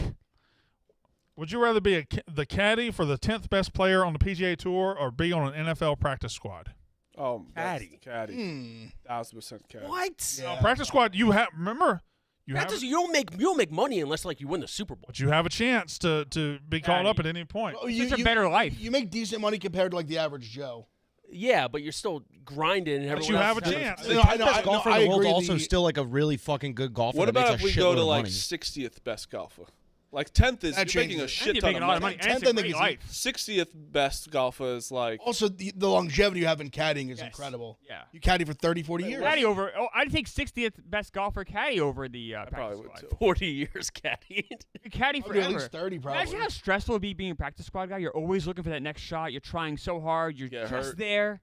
the caddy for the 10th best player on the PGA Tour or be on an NFL practice squad? Oh, Caddy. Caddy. 1000% caddy. What? Yeah. Practice squad, you have remember you have, You don't make money unless like you win the Super Bowl. but you have a chance to be called up at Caddy. any point. Oh, It's a better life. You make decent money compared to like the average Joe. Yeah, but you're still grinding. And But everyone you else have a is having chance. fun. No, The I know, 10th best golfer in the world's agree also the- still like a really fucking good golfer. What that makes about a if we go shitload to of like money. 60th best golfer? Like 10th is That you're making a changes. shit You're ton making of a lot of money. money. And it's 10th, I a think, great is life. 60th best golfer is like Also, the longevity you have in caddying is Yes. incredible. Yeah. You caddy for 30, 40 years. Caddy over. Oh, I'd take 60th best golfer caddy over the I practice probably would squad. too. 40 years caddying. You caddy Probably forever. at least 30 probably. Imagine how stressful it would be being a practice squad guy. You're always looking for that next shot. You're trying so hard. You're Get just hurt. there.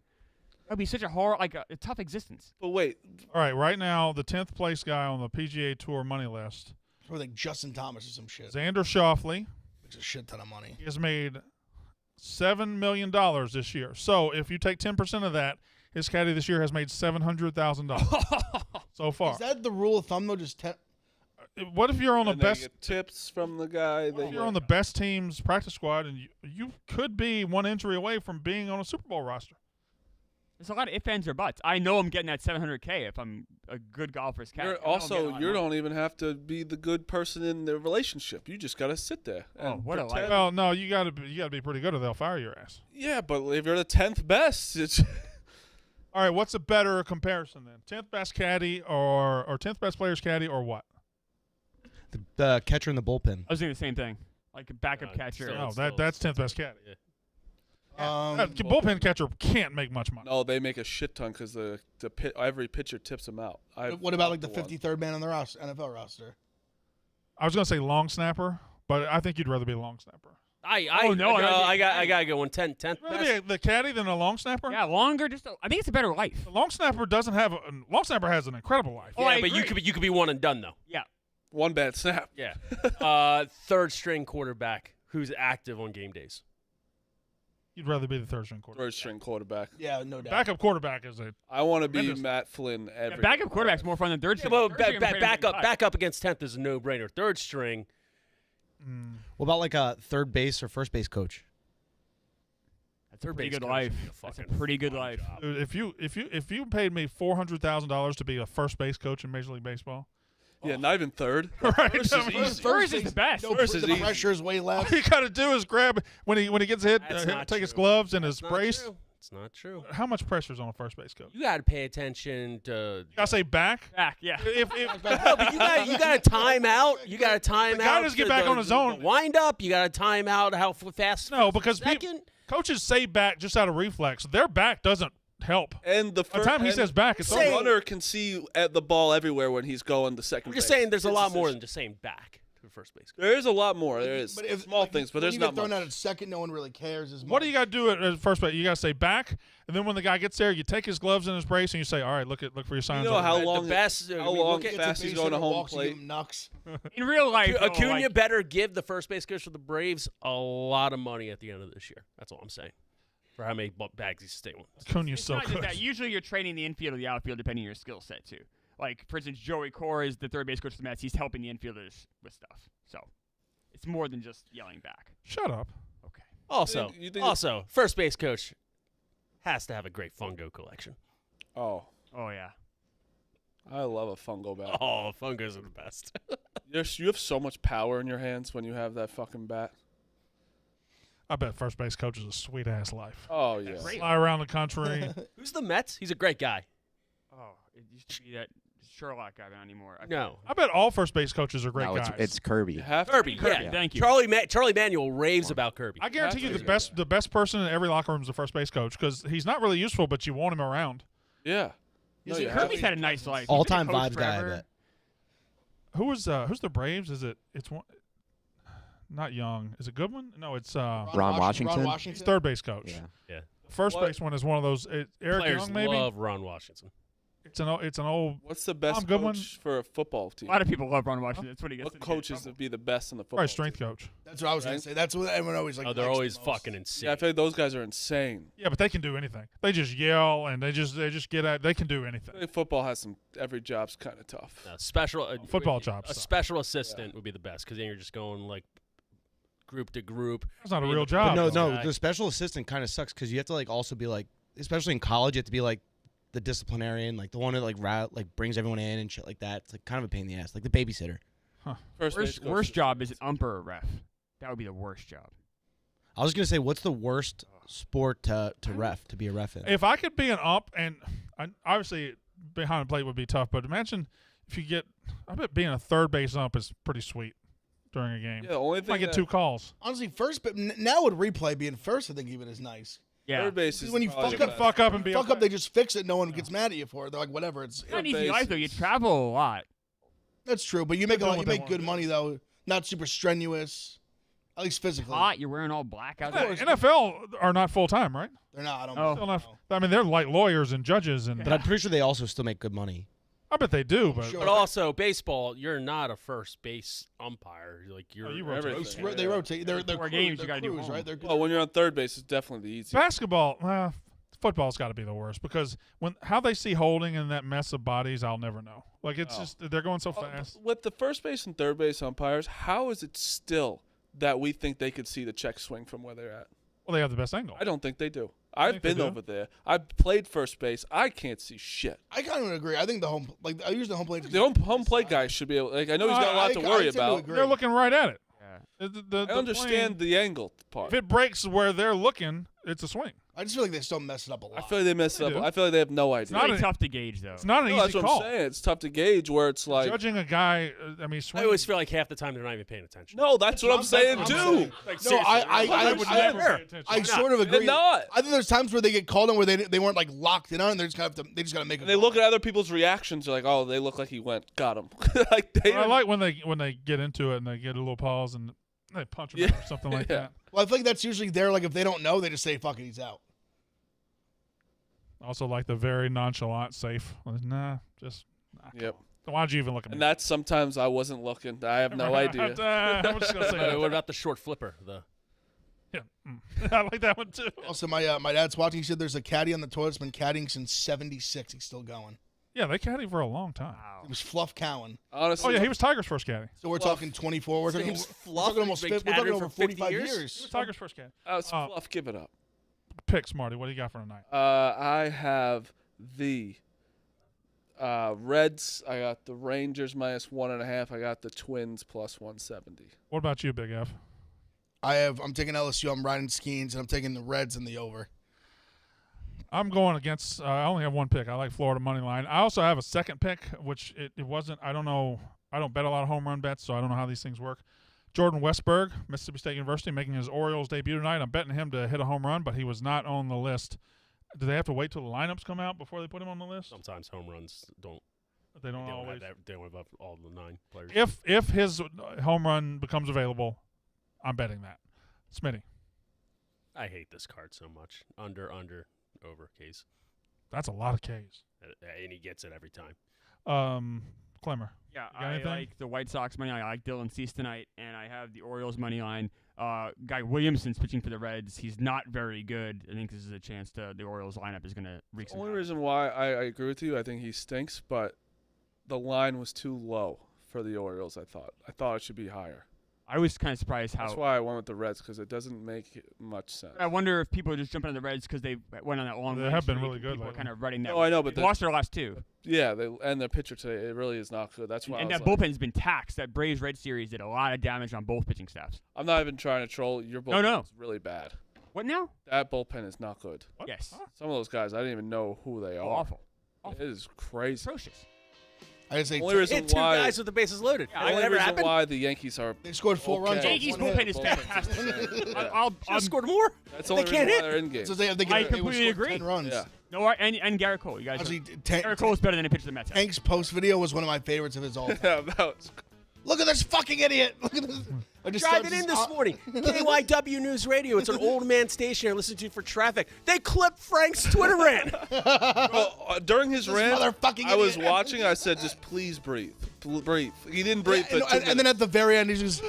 That'd be such a horror, like a tough existence. But wait, All right, right now the 10th place guy on the PGA Tour money list, Or like Justin Thomas or some shit. Xander Schauffele. Makes a shit ton of money. He has made $7 million this year. So if you take 10% of that, his caddy this year has made $700,000 so far. Is that the rule of thumb though? Just 10? What if you're on the and they best? get tips from the guy. What if you're on the best team's practice squad, and you could be one injury away from being on a Super Bowl roster? There's a lot of ifs, ands, or buts. I know I'm getting that $700K if I'm a good golfer's caddy. You're also, you don't even have to be the good person in the relationship. You just gotta sit there. Oh, and what a pretend. life. Well, no, you got to be pretty good, or they'll fire your ass. Yeah, but if you're the 10th best, it's All right, what's a better comparison then? 10th best caddy or 10th best player's caddy or what? The catcher in the bullpen. I was doing the same thing, like a backup catcher. still- No, still- that's 10th best caddy. Yeah. Bullpen catcher can't make much money. no, they make a shit ton because every pitcher tips them out. What about like the one. 53rd man on the roster, NFL roster? I was gonna say long snapper, but I think you'd rather be a long snapper. I gotta go one 10th Rather best. be the caddy than a long snapper? Yeah, longer. I think it's a better life. The long snapper doesn't have long snapper has an incredible life. Oh, I Yeah, but agree. you could be one and done though. Yeah. One bad snap. Yeah. Third string quarterback who's active on game days. You'd rather be the third string quarterback. Third string quarterback. Yeah, no doubt. Backup quarterback is a I want to be Tremendous. Matt Flynn every Yeah, backup quarterback's more fun than third Yeah, string. well, Third string, I'm afraid I'm getting cut. back up against 10th is a no-brainer. Third string, What about like a third base or first base coach? That's a Third pretty base good coach life. would be a That's a fucking pretty good fun life. job. Dude, if you paid me $400,000 to be a first base coach in Major League Baseball, Yeah, not even third. Right. First I mean, is easy. First is the best. No, First is the easy. pressure is way all less. you got to do is grab when he gets hit, That's not take his true. gloves and That's his not brace. true. It's not true. How much pressure is on a first base coach? You got to pay attention to. I say back. Back, yeah. If No, but you got to time out. You got to time The guy out. doesn't get the- back the- on his the own. Wind up. You got to time out how fast. no, because second. coaches say back just out of reflex. Their back doesn't help. And the By the time he says back, it's the over. runner can see at the ball everywhere when he's going the second. I'm just base. saying, there's a It's lot more decision. than just saying back to the first base. There is a lot more. There is But if, small like, things, but when there's you not get thrown much. out at second, no one really cares as much. What do you got to do at first base? You got to say back, and then when the guy gets there, you take his gloves and his brace, and you say, "All right, look for your signs." know over how there." long The best. how long look at- fast he's going to home plate. Nux. In real life, though, Acuna like, better give the first base coach for the Braves a lot of money at the end of this year. That's all I'm saying. For how many bags he's staying with. Acuna's it's so not just good. that. Usually you're training the infield or the outfield depending on your skill set, too. Like, for instance, Joey Cora is the third base coach of the Mets. He's helping the infielders with stuff. So it's more than just yelling back. Shut up. Okay. Also, You think- first base coach has to have a great fungo collection. Oh, Oh, yeah. I love a fungo bat. Oh, fungos are the best. You have so much power in your hands when you have that fucking bat. I bet first base coach is a sweet ass life. Oh yeah. Great. Fly around the country. Who's the Mets? He's a great guy. Oh, it used to be that Sherlock guy, but not anymore. No. I bet all first base coaches are great No, guys. it's Kirby. You have to Kirby, be. yeah. Thank you. Charlie Manuel raves about Kirby. I guarantee you That's the best person in every locker room is the first base coach because he's not really useful, but you want him around. Yeah. No, Is you it have Kirby's to. had a nice life. He's All-time been a coach vibes guy, I forever. bet. Who's the Braves? It's one, not Young. Is it Goodwin? No, it's Ron Washington? Ron Washington. third base coach. Yeah. First What? base one is one of those. Eric Players Young, maybe. love Ron Washington. It's an old. What's the best Goodwin. coach for a football team? A lot of people love Ron Washington. That's what he gets. What in coaches trouble. would be the best in the football? Probably strength team? coach. That's what I was going to say. That's what everyone always like. Oh, they're likes the always most. fucking insane. Yeah, I feel like those guys are insane. Yeah, but they can do anything. They just yell and they just get at. They can do I anything. think football has some. Every job's kind of tough. Football jobs A suck. special assistant would be the best because then you're just going like group to group. That's not a being real the- job. But though. no, the special assistant kind of sucks because you have to like also be like, especially in college, you have to be like the disciplinarian, like the one that like brings everyone in and shit like that. It's like kind of a pain in the ass, like the babysitter. First base coach Worst is- job is an umpire or ref. That would be the worst job. I was gonna say, what's the worst sport to be a ref in? If I could be an ump, and obviously behind the plate would be tough, but imagine if you get. I bet being a third base ump is pretty sweet during a game. Yeah, the only I thing get that- two calls. Honestly, first, but now with replay being first, I think even is nice. Yeah. Third base is When you probably fuck the up- best. Fuck up and be Fuck okay. up, they just fix it. No one gets mad at you for it. They're like, whatever. It's It's not an easy base life though. You is- travel a lot. that's true, but you make a doing lot. You what they make wanna good do. money though. Not super strenuous, at least physically. Hot. You're wearing all black out there. NFL are not full time, right? They're not. I don't. Oh. Still know. not, I mean, they're like lawyers and judges, and But I'm pretty sure they also still make good money. I bet they do. But Sure. But also baseball, you're not a first base umpire. Like you're Oh, you rotate. Everything. They rotate. They're Four crew- games, they're you gotta do crews, home. right? They're Well, when you're on third base, it's definitely the easiest. basketball, football's got to be the worst because how they see holding and that mess of bodies, I'll never know. Like it's just they're going so fast. With the first base and third base umpires, how is it still that we think they could see the check swing from where they're at? Well, they have the best angle. I don't think they do. think I've they been do. over there. I've played first base. I can't see shit. I kind of agree. I think the home, like I use the home plate. The home plate guy should be able. Like I know he's got a lot to worry tend to about. agree. They're looking right at it. Yeah. The I understand plane, the angle part. if it breaks where they're looking, it's a swing. I just feel like they still mess it up a lot. I feel like they mess They up. do. I feel like they have no It's idea. really an- tough to gauge though. It's not an No, easy that's what call. I'm saying. It's tough to gauge where it's like. Judging a guy, I mean, I swing. always feel like half the time they're not even paying attention. No, that's what I'm saying I'm too. saying. Like, No, seriously, I would I- never I- pay attention. I sort of agree. They're not. I think there's times where they get called on where they weren't like locked in on, and they just got to make. And they look at other people's reactions. They're like, oh, they look like he went. Got him. Like they. I like when they get into it and they get a little pause and they punch him Yeah. or something like Yeah. that. Well, I feel like that's usually there. Like if they don't know, they just say "fuck it," he's out. Also, like the very nonchalant, safe. Nah, just. Yep. Why'd you even look at me? And that's sometimes I wasn't looking. I have no idea. I'm just gonna say that. what about the short flipper? The Yeah. I like that one too. Also, my dad's watching. He said there's a caddy on the toilet's been caddying since '76. He's still going. Yeah, they caddied for a long time. It was Fluff Cowan. Honestly. Oh yeah, he was Tiger's first caddy. So we're talking 24. We're talking, James we're Fluff talking almost. has been We're talking caddying over for 50 45 years? He years. was Tiger's first caddy. Fluff, give it up. Pick, Smarty. What do you got for tonight? I have the Reds, I got the Rangers -1.5. I got the Twins +170. What about you, Big F? I'm taking LSU. I'm riding Skeens, and I'm taking the Reds in the over. I'm going against. I only have one pick. I like Florida money line. I also have a second pick, which it wasn't. I don't know. I don't bet a lot of home run bets, so I don't know how these things work. Jordan Westberg, Mississippi State University, making his Orioles debut tonight. I'm betting him to hit a home run, but he was not on the list. Do they have to wait till the lineups come out before they put him on the list? Sometimes home runs don't. They don't Have always. they don't have all the 9 players. If his home run becomes available, I'm betting that. Smitty. I hate this card so much. Under, over, case. That's a lot of Ks. And he gets it every time. Clemmer. Yeah, You got I anything? like the White Sox money line. I like Dylan Cease tonight, and I have the Orioles money line. Guy Williamson's pitching for the Reds. He's not very good. I think this is a chance to the Orioles lineup is going to reek The some only havoc. reason why I agree with you, I think he stinks, but the line was too low for the Orioles, I thought it should be higher. I was kind of surprised how. That's why I went with the Reds, because it doesn't make much sense. I wonder if people are just jumping on the Reds because they went on that long. They winning have been streak really and good People are lately. kind of running that. Oh, I know, but they lost their last 2. Yeah, and their pitcher today, it really is not good. That's why And I that was like, bullpen's been taxed. That Braves-Red series did a lot of damage on both pitching staffs. I'm not even trying to troll. Your bullpen No. is really bad. What now? That bullpen is not good. What? Yes. Some of those guys, I didn't even know who they are. Awful. It is crazy. Atrocious. I just say Only reason Hit 2 why guys with the bases loaded. the only Whatever reason happened? why the Yankees are they scored 4 runs. okay. off Yankees one bullpen hit. is fantastic. Yeah. I'll Should've scored more. That's the only They reason can't why hit. they're in game. So they I would completely score agree. 10 runs. Yeah. No, and Garrett Cole. You guys. Actually, Garrett Cole is better than a pitcher the Mets. have. Tank's post video was one of my favorites of his all time. Yeah, that was Look at this fucking idiot. Look at this. I just Driving saw in this morning. KYW News Radio. It's an old man station I listen to for traffic. They clipped Frank's Twitter rant. during his This rant, motherfucking I was idiot. watching. I said, "Just please breathe, breathe." He didn't breathe for 2 and then minutes. at the very end, he just.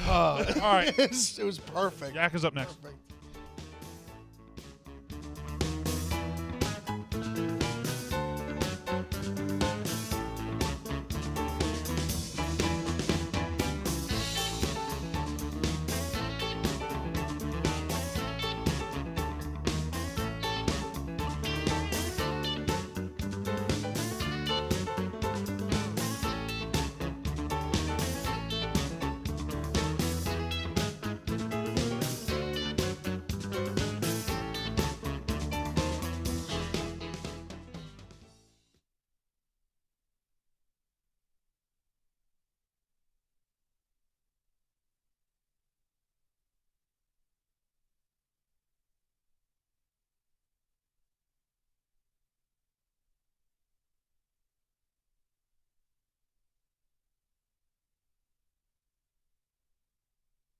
All right. It was perfect. Yak is up next. Perfect.